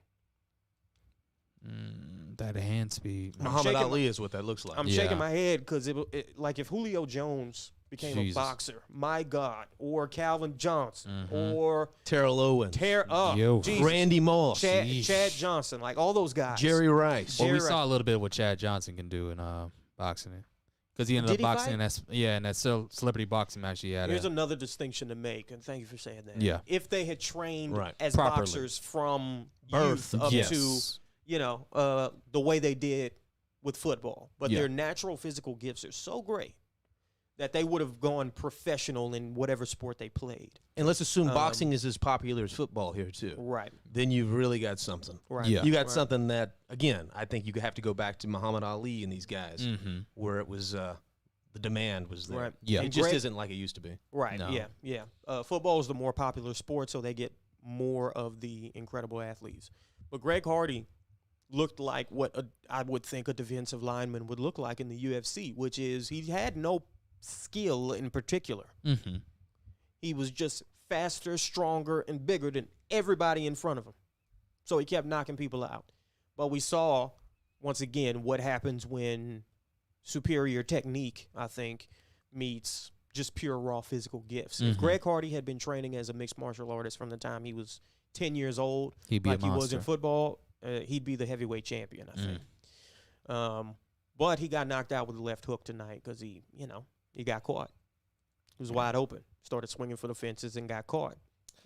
That hand speed. Muhammad Ali is what that looks like. I'm shaking my head because like if Julio Jones became Jesus. a boxer, my God, or Calvin Johnson, or Terrell Owens. Jesus. Randy Moss. Chad Johnson, like all those guys. Jerry Rice. Well, we saw a little bit of what Chad Johnson can do in boxing. Because he ended up boxing in that celebrity boxing match he had. Here's another distinction to make, and thank you for saying that. Yeah. If they had trained as properly. boxers from Birth, youth up yes. to, the way they did with football. But Yeah. their natural physical gifts are so great that they would have gone professional in whatever sport they played. And let's assume boxing is as popular as football here, too. Right. Then you've really got something. Right. Yeah. You got something that, again, I think you have to go back to Muhammad Ali and these guys, where it was the demand was there. Right. Yeah. It just isn't like it used to be. Right. No. Yeah. Football is the more popular sport, so they get more of the incredible athletes. But Greg Hardy looked like what I would think a defensive lineman would look like in the UFC, which is he had no skill in particular. He was just faster, stronger, and bigger than everybody in front of him. So he kept knocking people out. But we saw, once again, what happens when superior technique, I think, meets just pure raw physical gifts. If Greg Hardy had been training as a mixed martial artist from the time he was 10 years old, He'd be like a he was monster. in football, he'd be the heavyweight champion, I think. But he got knocked out with the left hook tonight because he got caught. He was wide open, started swinging for the fences and got caught.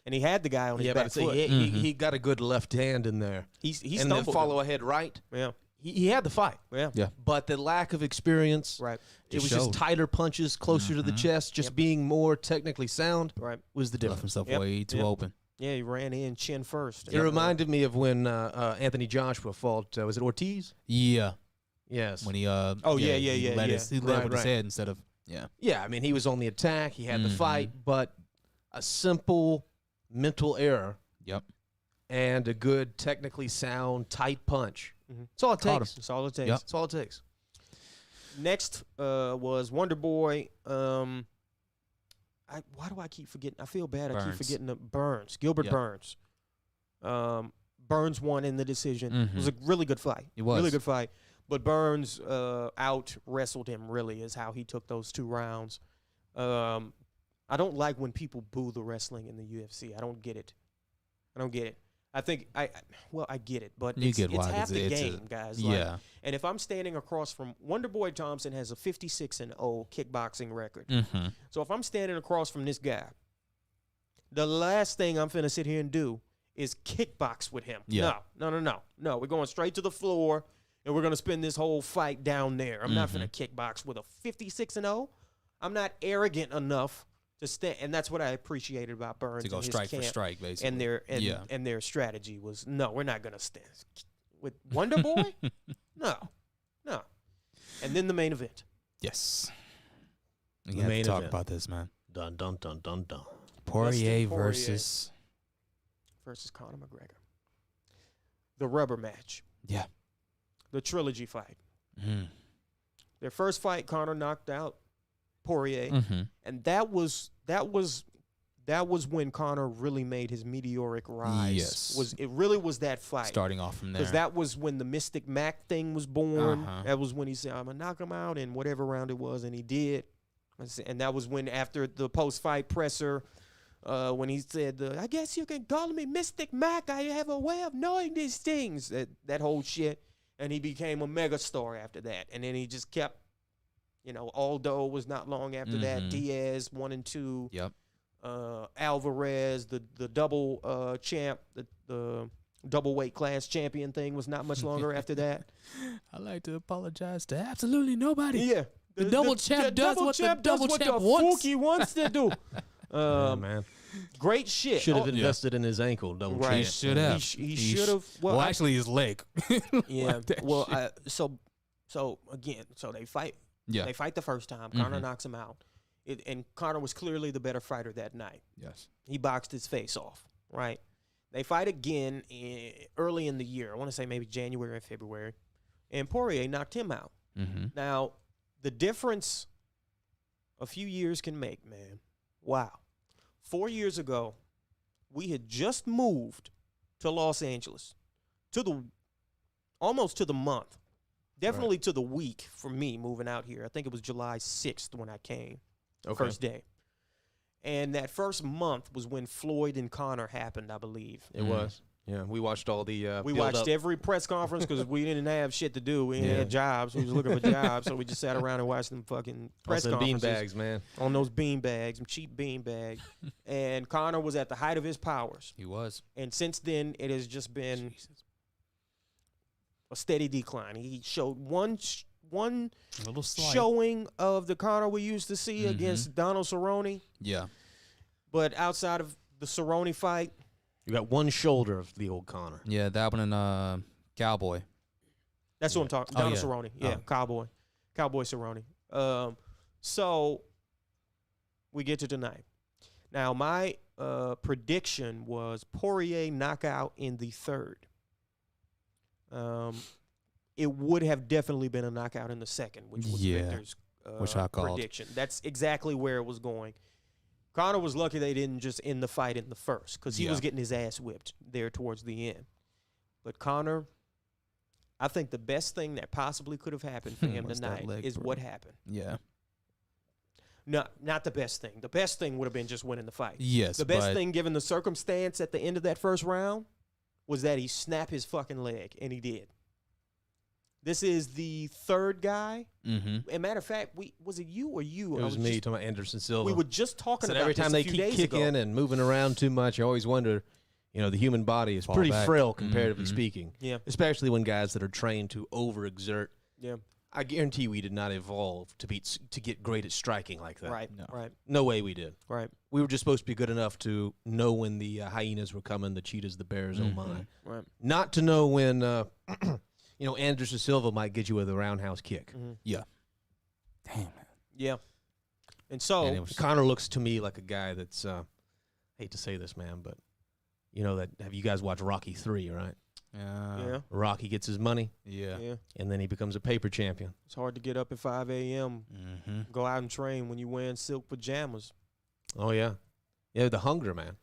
And he had the guy on his back foot. He got a good left hand in there. He and then stumbled follow ahead right. Yeah. He had the fight. Yeah. But the lack of experience, Right. it was showed. just tighter punches closer to the chest, just being more technically sound Right. was the Left difference. himself Yep. way too Yep. open. Yeah, he ran in chin first. It reminded me of when Anthony Joshua fought, was it Ortiz? Yeah. Yes. When he He led yeah. his he led with his head instead of Yeah, I mean, he was on the attack. He had the fight, but a simple mental error Yep. and a good, technically sound, tight punch. Mhm. That's all it Caught takes. That's all it takes. Yep. That's all it takes. Next was Wonder Boy. Why do I keep forgetting? I feel bad. I keep Burns. forgetting the Burns. Gilbert Yep. Burns. Burns won in the decision. It was a really good fight. It was. Really good fight. But Burns out wrestled him, really, is how he took those 2 rounds. I don't like when people boo the wrestling in the UFC. I don't get it. I think I get it, but it's half the game, guys. Like, and if I'm standing across from Wonderboy Thompson has a 56-0 kickboxing record. Mm-hmm. So if I'm standing across from this guy, the last thing I'm finna sit here and do is kickbox with him. Yeah. No. We're going straight to the floor, and we're gonna spend this whole fight down there. I'm not finna kickbox with a 56-0. I'm not arrogant enough to stand, and that's what I appreciated about Burns To go and his strike camp. for strike, basically. And their strategy was, no, we're not gonna stand with Wonder Boy. No. And then the main event. Yes. The We have main to talk event. about this, man. Dun dun dun dun dun. Poirier Poirier. versus Conor McGregor. The rubber match. Yeah. The trilogy fight. Mm. Their first fight, Conor knocked out Poirier, Mm-hmm. and that was when Conor really made his meteoric rise. Yes. It really was that fight. Starting off from there. Because that was when the Mystic Mac thing was born. Uh-huh. That was when he said, I'm going to knock him out in whatever round it was, and he did. And that was when, after the post-fight presser, when he said, I guess you can call me Mystic Mac. I have a way of knowing these things. That whole shit. And he became a megastar after that. And then he just kept, Aldo was not long after that. Diaz, 1 and 2. Yep. Alvarez, the double champ, the double weight class champion thing was not much longer after that. I like to apologize to absolutely nobody. Yeah. The double champ does what the double champ wants. He wants to do. Man. Great shit. Should have invested in his ankle, don't Right. He should have. He should have. Well, actually, his leg. Yeah. Like that Well, shit. so again, they fight. Yeah. They fight the first time. Conor knocks him out. And Conor was clearly the better fighter that night. Yes. He boxed his face off, right? They fight again early in the year. I want to say maybe January and February. And Poirier knocked him out. Mm-hmm. Now, the difference a few years can make, man. Wow. 4 years ago, we had just moved to Los Angeles, almost to the month. Definitely to the week for me moving out here. I think it was July 6th when I came. First day. And that first month was when Floyd and Conor happened, I believe. It was. Yeah, we watched all the. We watched every press conference because we didn't have shit to do. We didn't have jobs. We was looking for jobs, so we just sat around and watched them fucking press conferences. Bean bags, man. On those bean bags, them cheap bean bags. And Conor was at the height of his powers. He was. And since then, it has just been a steady decline. He showed one little slight showing of the Conor we used to see against Donald Cerrone. Yeah. But outside of the Cerrone fight, You got one shoulder of the old Conor. Yeah, that one and Cowboy. that's what I'm talking. Oh, Donald yeah. Cerrone, yeah, Cowboy Cerrone. So we get to tonight. Now my prediction was Poirier knockout in the third. It would have definitely been a knockout in the second, which was Victor's which I called. prediction. That's exactly where it was going. Conor was lucky they didn't just end the fight in the first because he was getting his ass whipped there towards the end. But Conor, I think the best thing that possibly could have happened for him Was that tonight leg is break. what happened. Yeah. No, not the best thing. The best thing would have been just winning the fight. Yes. The best but thing, given the circumstance at the end of that first round, was that he snapped his fucking leg, and he did. This is the third guy. Mm-hmm. As a matter of fact, was it you or you? It was me, talking about Anderson Silva. We were just talking Said about every this time a they few keep days kicking ago. and moving around too much, you always wonder, the human body is Fall pretty back. frail comparatively speaking. Yeah. Especially when guys that are trained to overexert. Yeah. I guarantee we did not evolve to get great at striking like that. Right. No. Right. No way we did. Right. We were just supposed to be good enough to know when the hyenas were coming, the cheetahs, the bears, oh my. Right. Not to know when, Anderson Silva might get you with a roundhouse kick. Yeah. Damn, man. Yeah. And so And it was- Conor looks to me like a guy that's, hate to say this, man, but have you guys watched Rocky 3, right? yeah. Rocky gets his money, Yeah. Yeah. and then he becomes a paper champion. It's hard to get up at 5 a.m., Mm-hmm. go out and train when you're wearing silk pajamas. Oh, yeah. Yeah, the hunger, man.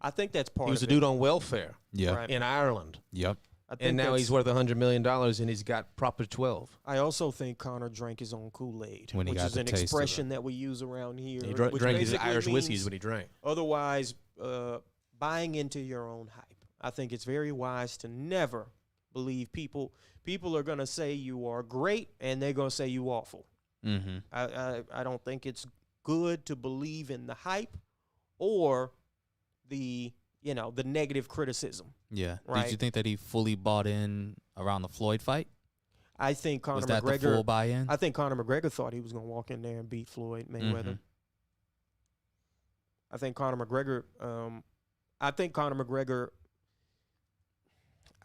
I think that's part He was a of it. dude on welfare Yeah. Right. in Ireland. Yep. And now he's worth $100 million, and he's got proper 12. I also think Conor drank his own Kool-Aid, When he which got is the an taste of expression that we use around here. He which drank his basically Irish means whiskeys when he drank. Otherwise, buying into your own hype. I think it's very wise to never believe people. People are going to say you are great, and they're going to say you awful. Mm-hmm. I don't think it's good to believe in the hype or the negative criticism. Yeah. Right. Did you think that he fully bought in around the Floyd fight? I think Conor Was that McGregor. the full buy-in? I think Conor McGregor thought he was going to walk in there and beat Floyd Mayweather. Mhm. I think Conor McGregor.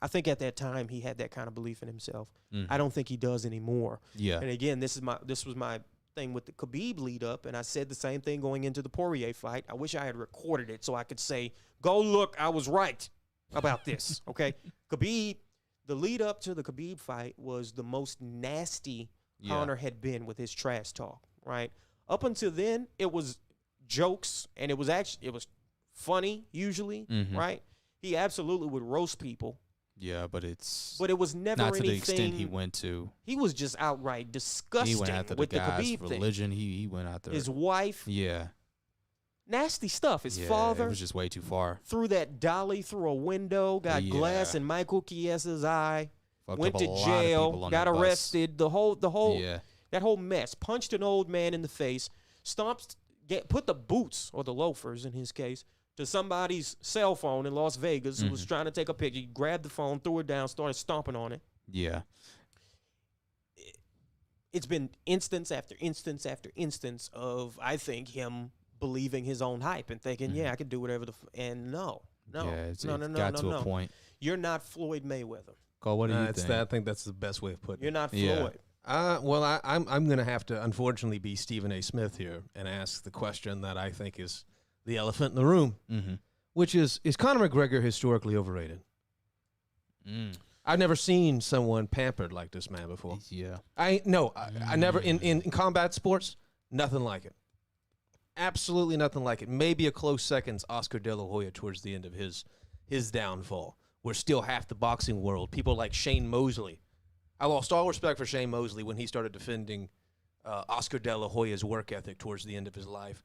I think at that time he had that kind of belief in himself. Mhm. I don't think he does anymore. Yeah. And again, this was my thing with the Khabib lead up, and I said the same thing going into the Poirier fight. I wish I had recorded it so I could say, "Go look, I was right about this." Okay, Khabib. The lead up to the Khabib fight was the most nasty Conor had been with his trash talk. Right up until then, it was jokes, and it was funny usually. Mhm. Right, he absolutely would roast people. Yeah, but it was never not to anything. the extent he went to. He was just outright disgusting He went after with the the guy's Khabib thing. religion. He went after His wife, Yeah. nasty stuff. His Yeah, father it was just way too far. threw that dolly through a window, got glass Yeah. in Michael Chiesa's eye, Fucked went up to a lot of jail, people on got that bus. arrested. The whole Yeah. that whole mess. Punched an old man in the face. Put the boots or the loafers in his case to somebody's cell phone in Las Vegas who was trying to take a picture. He grabbed the phone, threw it down, started stomping on it. Yeah. It's been instance after instance after instance of, I think, him believing his own hype and thinking, yeah, I can do whatever and no. Yeah, it no, got to a point. You're not Floyd Mayweather. Cole, what do you think? I think that's the best way of putting You're it. not Yeah. Floyd. Well, I'm going to have to, unfortunately, be Stephen A. Smith here and ask the question that I think is the elephant in the room, Mm-hmm. which is Conor McGregor historically overrated? I've never seen someone pampered like this man before. Yeah. I never, in combat sports, nothing like it. Absolutely nothing like it. Maybe a close second's Oscar De La Hoya towards the end of his downfall. We're still half the boxing world. People like Shane Mosley. I lost all respect for Shane Mosley when he started defending Oscar De La Hoya's work ethic towards the end of his life.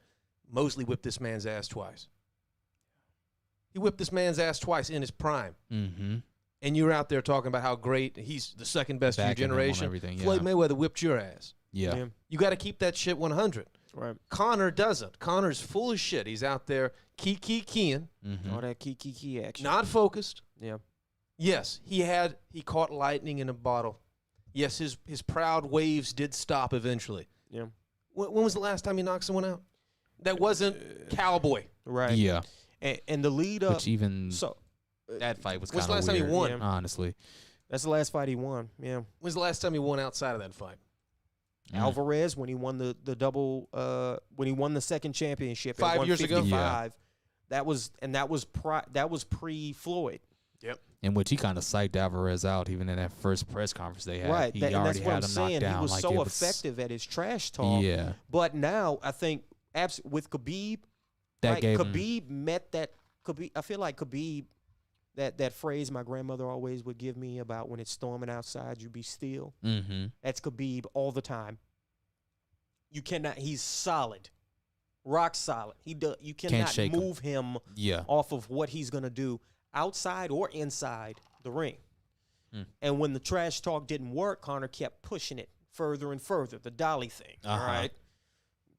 Mosley whipped this man's ass twice. He whipped this man's ass twice in his prime. Mm-hmm. And you're out there talking about how great he's the second best of your Backing him on generation. everything, Floyd yeah. Mayweather whipped your ass. Yeah. You got to keep that shit 100. Right. Conor doesn't. Conor's full of shit. He's out there keying, Mm-hmm. All that key action. not focused. Yeah. Yes, he caught lightning in a bottle. Yes, his proud waves did stop eventually. Yeah. When was the last time he knocked someone out? That wasn't Cowboy. Right. Yeah. And the lead up. Which even So that fight was When's kind the of last weird. time he won? Yeah. Honestly. that's the last fight he won. Yeah. When's the last time he won outside of that fight? Alvarez when he won the double when he won the second championship 5 years ago? 155. That was pre Floyd. Yep. In which he kind of psyched Alvarez out even in that first press conference they had. Right. He And already that's what I'm had him knocked saying. down. He was like so it was, effective at his trash talk. Yeah. But now I think with Khabib, That right, gave him. Khabib met that Khabib. I feel like Khabib, that phrase my grandmother always would give me about when it's storming outside, you be still. Mm-hmm. That's Khabib all the time. You cannot. He's solid, rock solid. You cannot shake him. move him Yeah. off of what he's gonna do outside or inside the ring. Mm. And when the trash talk didn't work, Conor kept pushing it further and further. The dolly thing. All Uh-huh. right.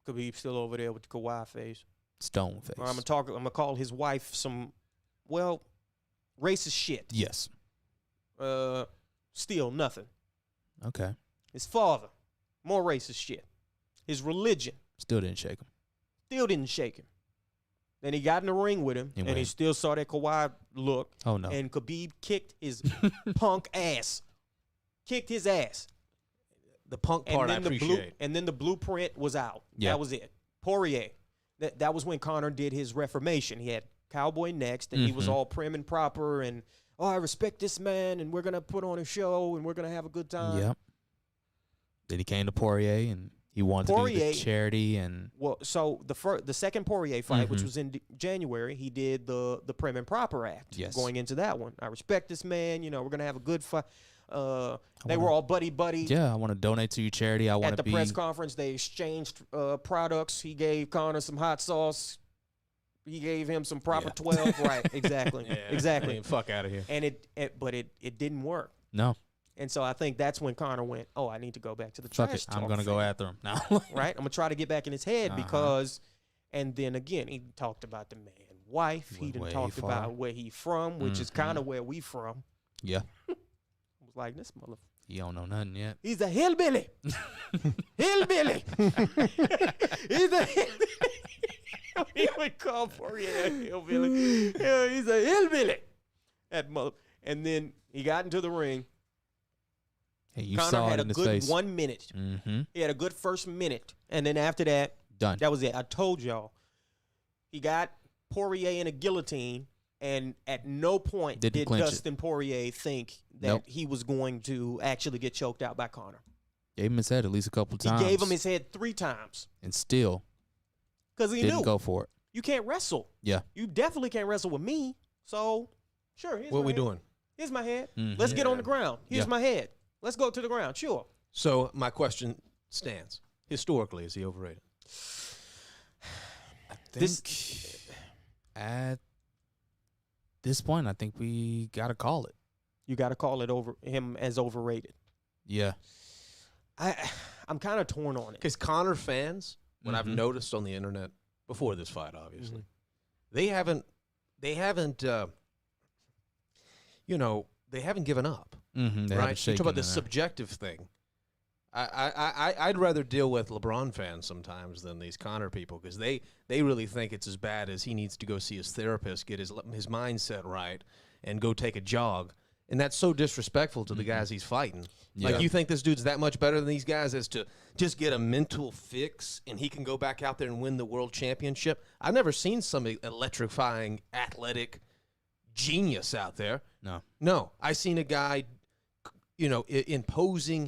Khabib still over there with the Kawhi face. Stone face. Or I'm gonna call his wife some, racist shit. Yes. Still nothing. Okay. His father, more racist shit. His religion Still didn't shake him. still didn't shake him. Then he got in the ring with him, and he went. still saw that Kawhi look. Oh no. And Khabib kicked his punk ass. Kicked his ass. The punk part I and appreciate. then the blueprint was out. Yeah. That was it. Poirier. That was when Conor did his reformation. He had Cowboy next, and he was all prim and proper, and I respect this man, and we're gonna put on a show, and we're gonna have a good time. Yep. Then he came to Poirier and He wanted to do Poirier- the charity and Well, so the second Poirier fight, which Mhm. was in January, he did the Prim and Proper Act. Yes. Going into that one, I respect this man. You know, we're gonna have a good fight. They wanna- were all buddy. yeah, I want to donate to your charity. I want At to the be press conference, they exchanged products. He gave Conor some hot sauce. He gave him some proper Yeah. 12. Right, exactly, exactly. I mean, fuck out of here. And but it didn't work. no. And so I think that's when Conor went, oh, I need to go back to the Fuck trash it. talk I'm gonna go thing, after him now. right? I'm gonna try to get back in his head Uh-huh. because, and then again, he talked about the man wife. He Went done way talked far. about where he from, which is kind of where we from. Yeah. I was like, this mother, You don't know nothing yet. he's a hillbilly, hillbilly. He's a hillbilly. He would call Poirier a hillbilly. Yeah, he's a hillbilly. That mother. And then he got into the ring. Hey, you Conor saw had it a in his good face. 1 minute. Mm-hmm. He had a good first minute. And then after that, Done. that was it. I told y'all. He got Poirier in a guillotine, and at no point Didn't did clinch it. Dustin Poirier think that Nope. he was going to actually get choked out by Conor. Gave him his head at least a couple He times. gave him his head 3 times and still because he didn't knew go for it. you can't wrestle. Yeah. You definitely can't wrestle with me. So, sure. Here's What my we head. doing? Here's my head. Mhm. Let's get on the ground. Here's Yeah. my head. Let's go to the ground. Sure. So my question stands. Historically, is he overrated? I think at this point, I think we gotta call it. You got to call it over him as overrated. Yeah. I'm kind of torn on it. Because Conor fans, what I've Mhm. noticed on the internet before this fight, obviously, Mhm. they haven't, they haven't given up. Mm-hmm. Right? You talk about the subjective thing. I'd rather deal with LeBron fans sometimes than these Conor people because they really think it's as bad as he needs to go see his therapist, get his mindset right, and go take a jog. And that's so disrespectful to the guys he's fighting. Yeah. Like, you think this dude's that much better than these guys as to just get a mental fix and he can go back out there and win the world championship? I've never seen some electrifying, athletic genius out there. No. I seen a guy, imposing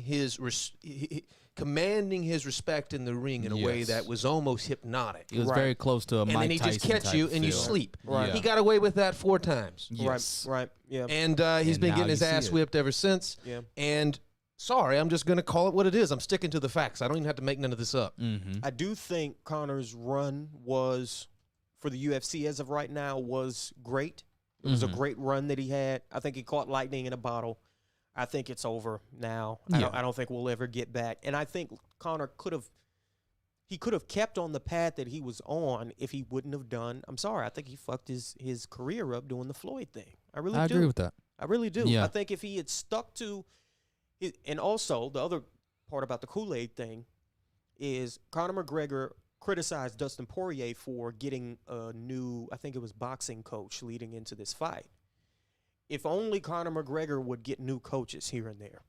commanding his respect in the ring in a way Yes. that was almost hypnotic. He was Right. very close to a And Mike then he Tyson just catch type you and you feel. sleep. Right. He got away with that 4 times. Yes. Right. Yeah. And he's And been now getting his you see ass it. whipped ever since. Yeah. And sorry, I'm just going to call it what it is. I'm sticking to the facts. I don't even have to make none of this up. Mm-hmm. I do think Conor's run was, for the UFC as of right now, was great. It was a Mhm. great run that he had. I think he caught lightning in a bottle. I think it's over now. Yeah. I don't think we'll ever get back. And I think Conor could have kept on the path that he was on if he wouldn't have done. I'm sorry. I think he fucked his career up doing the Floyd thing. I really I do. agree with that. I really do. Yeah. I think if he had stuck to it, and also the other part about the Kool-Aid thing is Conor McGregor criticized Dustin Poirier for getting a new, I think it was boxing coach leading into this fight. If only Conor McGregor would get new coaches here and there.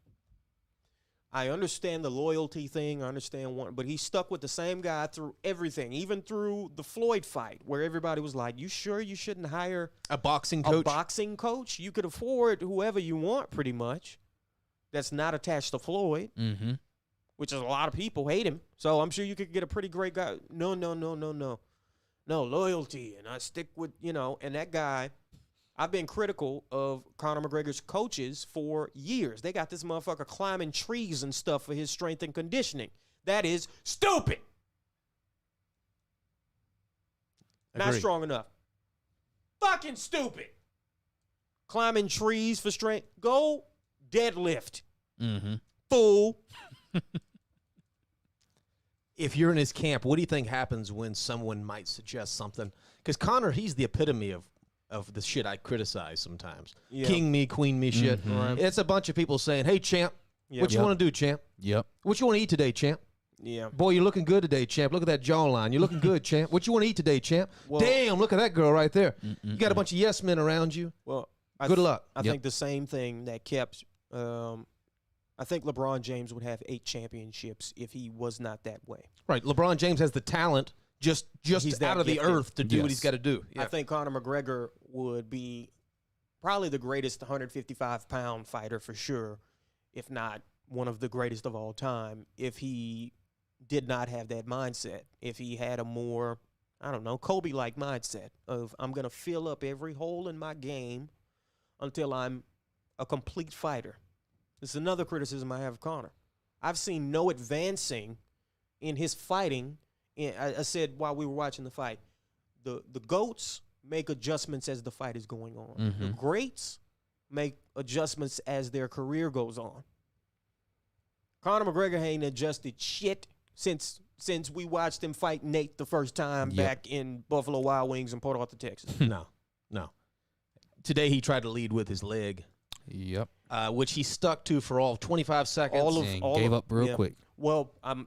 I understand the loyalty thing. I understand one, but he stuck with the same guy through everything, even through the Floyd fight, where everybody was like, "You sure you shouldn't hire A boxing a coach? boxing coach? You could afford whoever you want, pretty much. That's not attached to Floyd, Mm-hmm. which is a lot of people hate him. So I'm sure you could get a pretty great guy. No, loyalty, and I stick with And that guy, I've been critical of Conor McGregor's coaches for years. They got this motherfucker climbing trees and stuff for his strength and conditioning. That is stupid. Not Agreed. strong enough. Fucking stupid. Climbing trees for strength. Go deadlift. Mm-hmm. Fool. If you're in his camp, what do you think happens when someone might suggest something? Because Conor, he's the epitome of the shit I criticize sometimes. Yeah. King me, queen me shit. Mhm. Right. It's a bunch of people saying, hey, champ, Yeah. what you Yep. want to do, champ? Yep. What you want to eat today, champ? Yeah. Boy, you're looking good today, champ. Look at that jawline. You're looking good, champ. What you want to eat today, champ? Well- Damn, look at that girl right there. You got a bunch of yes men around you. Well, Good luck. I Yep. think the same thing that kept. I think LeBron James would have 8 championships if he was not that way. Right. LeBron James has the talent just He's that out of the gifted. earth to do what Yes. he's got to do. Yeah. I think Conor McGregor would be probably the greatest 155-pound fighter for sure, if not one of the greatest of all time, if he did not have that mindset. If he had a more, I don't know, Kobe-like mindset of I'm going to fill up every hole in my game until I'm a complete fighter. This is another criticism I have of Conor. I've seen no advancing in his fighting. I said while we were watching the fight, the GOATs make adjustments as the fight is going on. Mm-hmm. The greats make adjustments as their career goes on. Conor McGregor ain't adjusted shit since we watched him fight Nate the first time back in Buffalo Wild Wings in Port Arthur, Texas. No. Today he tried to lead with his leg. Yep. Which he stuck to for all 25 seconds. Gave up real quick. Well, we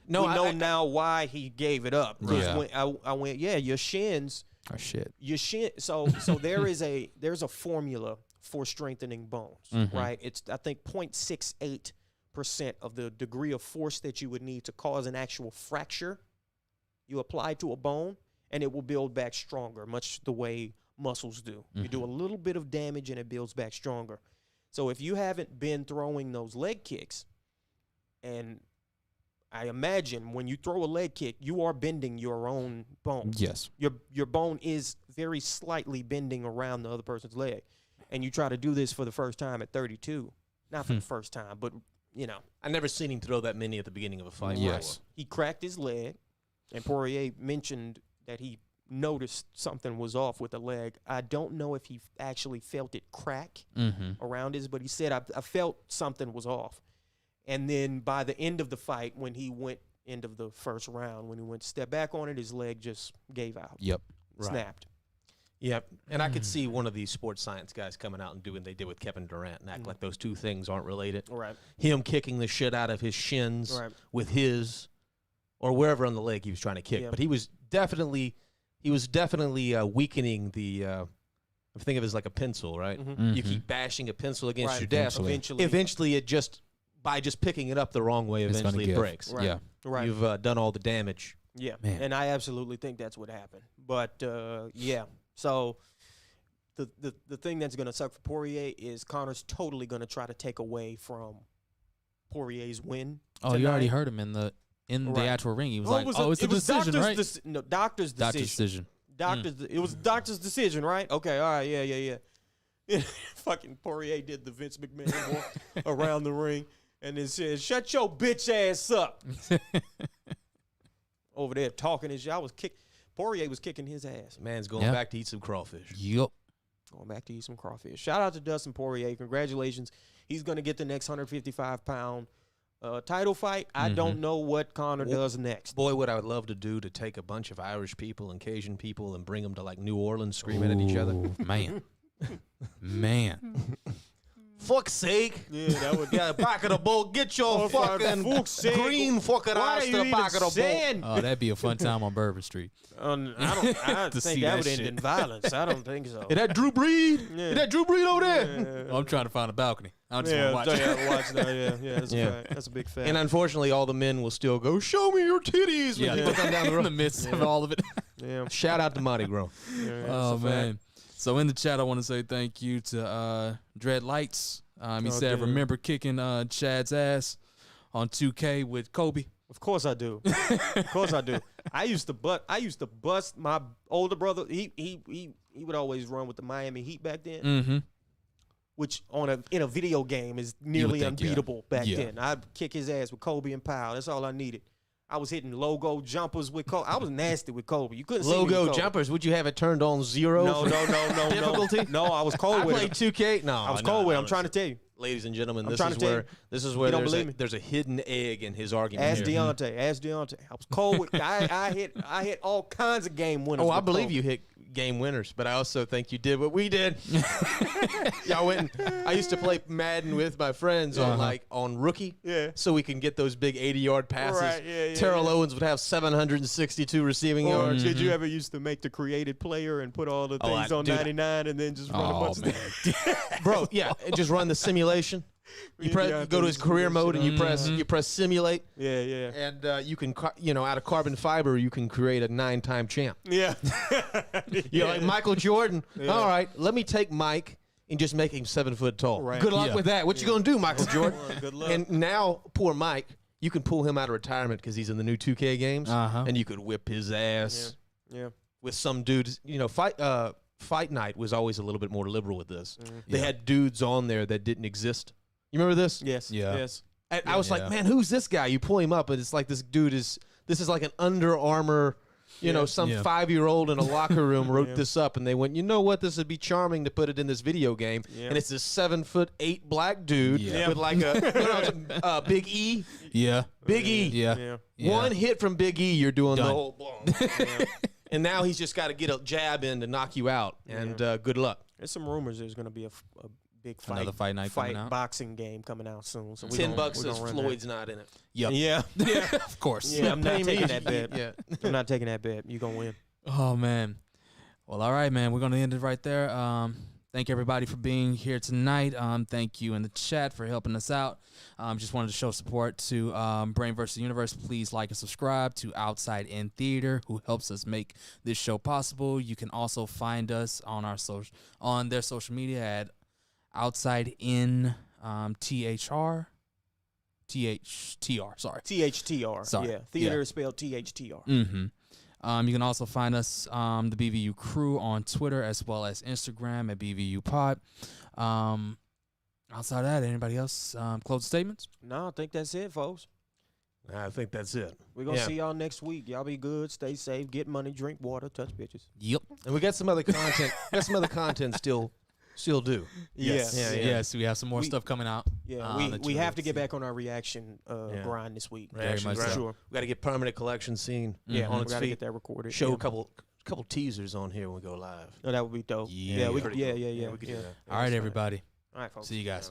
know now why he gave it up. Right. When I went, your shins Oh shit. your shin. So there's a formula for strengthening bones, right? It's I think 0.68% of the degree of force that you would need to cause an actual fracture. You apply to a bone, and it will build back stronger, much the way muscles do. You do a little bit of damage, and it builds back stronger. So if you haven't been throwing those leg kicks, and I imagine when you throw a leg kick, you are bending your own bone. Yes. Your bone is very slightly bending around the other person's leg. And you try to do this for the first time at 32. Not for the first time, but, you know. I've never seen him throw that many at the beginning of a fight. Yes. He cracked his leg, and Poirier mentioned that he noticed something was off with the leg. I don't know if he actually felt it crack around his, but he said, I felt something was off. And then by the end of the fight, when he went end of the first round, when he went to step back on it, his leg just gave out. Yep. Snapped. Yep. And I could see one of these sports science guys coming out and doing what they did with Kevin Durant and act like those two things aren't related. Right. Him kicking the shit out of his shins with his or wherever on the leg he was trying to kick. But he was definitely weakening the I think of it as like a pencil, right? You keep bashing a pencil against your desk. Eventually it just by just picking it up the wrong way, eventually it breaks. Right. Yeah. Right. You've done all the damage. Yeah. Man. And I absolutely think that's what happened. But yeah. So the thing that's going to suck for Poirier is Conor's totally going to try to take away from Poirier's win. Oh, you already heard him in the actual ring. He was like, it's a decision, right? Doctor's decision. It was doctor's decision, right? Okay, all right, yeah. Fucking Poirier did the Vince McMahon walk around the ring and then said, "Shut your bitch ass up." Over there talking his shit. Poirier was kicking his ass. Man's going back to eat some crawfish. Yep. Going back to eat some crawfish. Shout out to Dustin Poirier. Congratulations. He's going to get the next 155-pound title fight. I don't know what Conor does next. Boy, what I would love to do to take a bunch of Irish people and Cajun people and bring them to like New Orleans screaming at each other. Man. Fuck's sake. Yeah, that would back of the boat. Get your fucking green fucking ass to the back of the boat. Oh, that'd be a fun time on Bourbon Street. I think that would end in violence. I don't think so. Is that Drew Breed? Is that Drew Breed over there? I'm trying to find a balcony. I just want to watch that. That's a fact. That's a big fact. And unfortunately, all the men will still go, "Show me your titties." Yeah, in the midst of all of it. Yeah. Shout out to Mardi Gras. Oh, man. So in the chat, I want to say thank you to Dread Lights. He said, remember kicking Chad's ass on 2K with Kobe? Of course I do. Of course I do. I used to bust my older brother. He would always run with the Miami Heat back then, which in a video game is nearly unbeatable back then. I'd kick his ass with Kobe and Powell. That's all I needed. I was hitting logo jumpers with Kobe. I was nasty with Kobe. You couldn't see me with logo Kobe. jumpers. Would you have it turned on 0? No. Difficulty? No, I was cold with I it. played 2K. No, I was cold with it. I'm trying to tell you. Ladies and gentlemen, I'm this trying is to tell where you. this is You where don't believe me? there's a hidden egg in his argument. Ask here. Deontay. I was cold with. I hit all kinds of game winners. Oh, I with believe Kobe. you hit game winners, but I also think you did what we did. Y'all went. I used to play Madden with my friends on rookie, so we can get those big 80-yard passes. Right, yeah, Terrell Owens would have 762 receiving yards. Did you ever used to make the created player and put all the things on 99 and then just run a bunch of stuff? Bro, yeah, just run the simulation. You go to his career mode and you press simulate. Yeah. And you can out of carbon fiber you can create a 9-time champ. Yeah. You're like Michael Jordan. Yeah. All right, let me take Mike and just make him 7 foot tall. Right. Good luck with that. What you gonna do, Michael Jordan? Good luck. And now poor Mike, you can pull him out of retirement because he's in the new 2K games, and you could whip his ass. Yeah. With some dudes, you know, Fight Night was always a little bit more liberal with this. They had dudes on there that didn't exist. You remember this? Yes. Yeah. Yes. And I was like, man, who's this guy? You pull him up, and it's like this is like an Under Armour, you know, some 5-year-old in a locker room wrote this up, and they went, you know what, this would be charming to put it in this video game. And it's this 7'8" black dude with like a Big E. Yeah. Big E. Yeah. One hit from Big E, you're doing Done. the whole blown. And now he's just got to get a jab in to knock you out, and good luck. There's some rumors there's going to be a big fight. Another fight night coming out. Boxing game coming out soon. So $10 says Floyd's not in it. Yep. Yeah. Of course. Yeah, I'm not Pay me. taking that bet. Yeah. I'm not taking that bet. You're going to win. Oh, man. Well, all right, man. We're going to end it right there. Thank everybody for being here tonight. Thank you in the chat for helping us out. Just wanted to show support to Brain vs. Universe. Please like and subscribe to Outside In Theater, who helps us make this show possible. You can also find us on their social media at Outside In THR. THTR, sorry. THTR. Sorry. Yeah. Theater is spelled THTR. Mm-hmm. You can also find us, the BVU crew, on Twitter as well as Instagram at BVU Pod. Outside of that, anybody else closing statements? No, I think that's it, folks. I think that's it. We're going to see y'all next week. Y'all be good. Stay safe. Get money. Drink water. Touch bitches. Yep. And we got some other content. Still do. Yes. Yes, we have some more stuff coming out. Yeah, we have to get back on our reaction grind this week. Reaction much so. Sure. We got to get Permanent Collection Scene Yeah, on we its got to feet. get that recorded. Show a couple teasers on here when we go live. No, that would be dope. Yeah. We Pretty could cool. do that. All right, everybody. All right, folks. See you guys.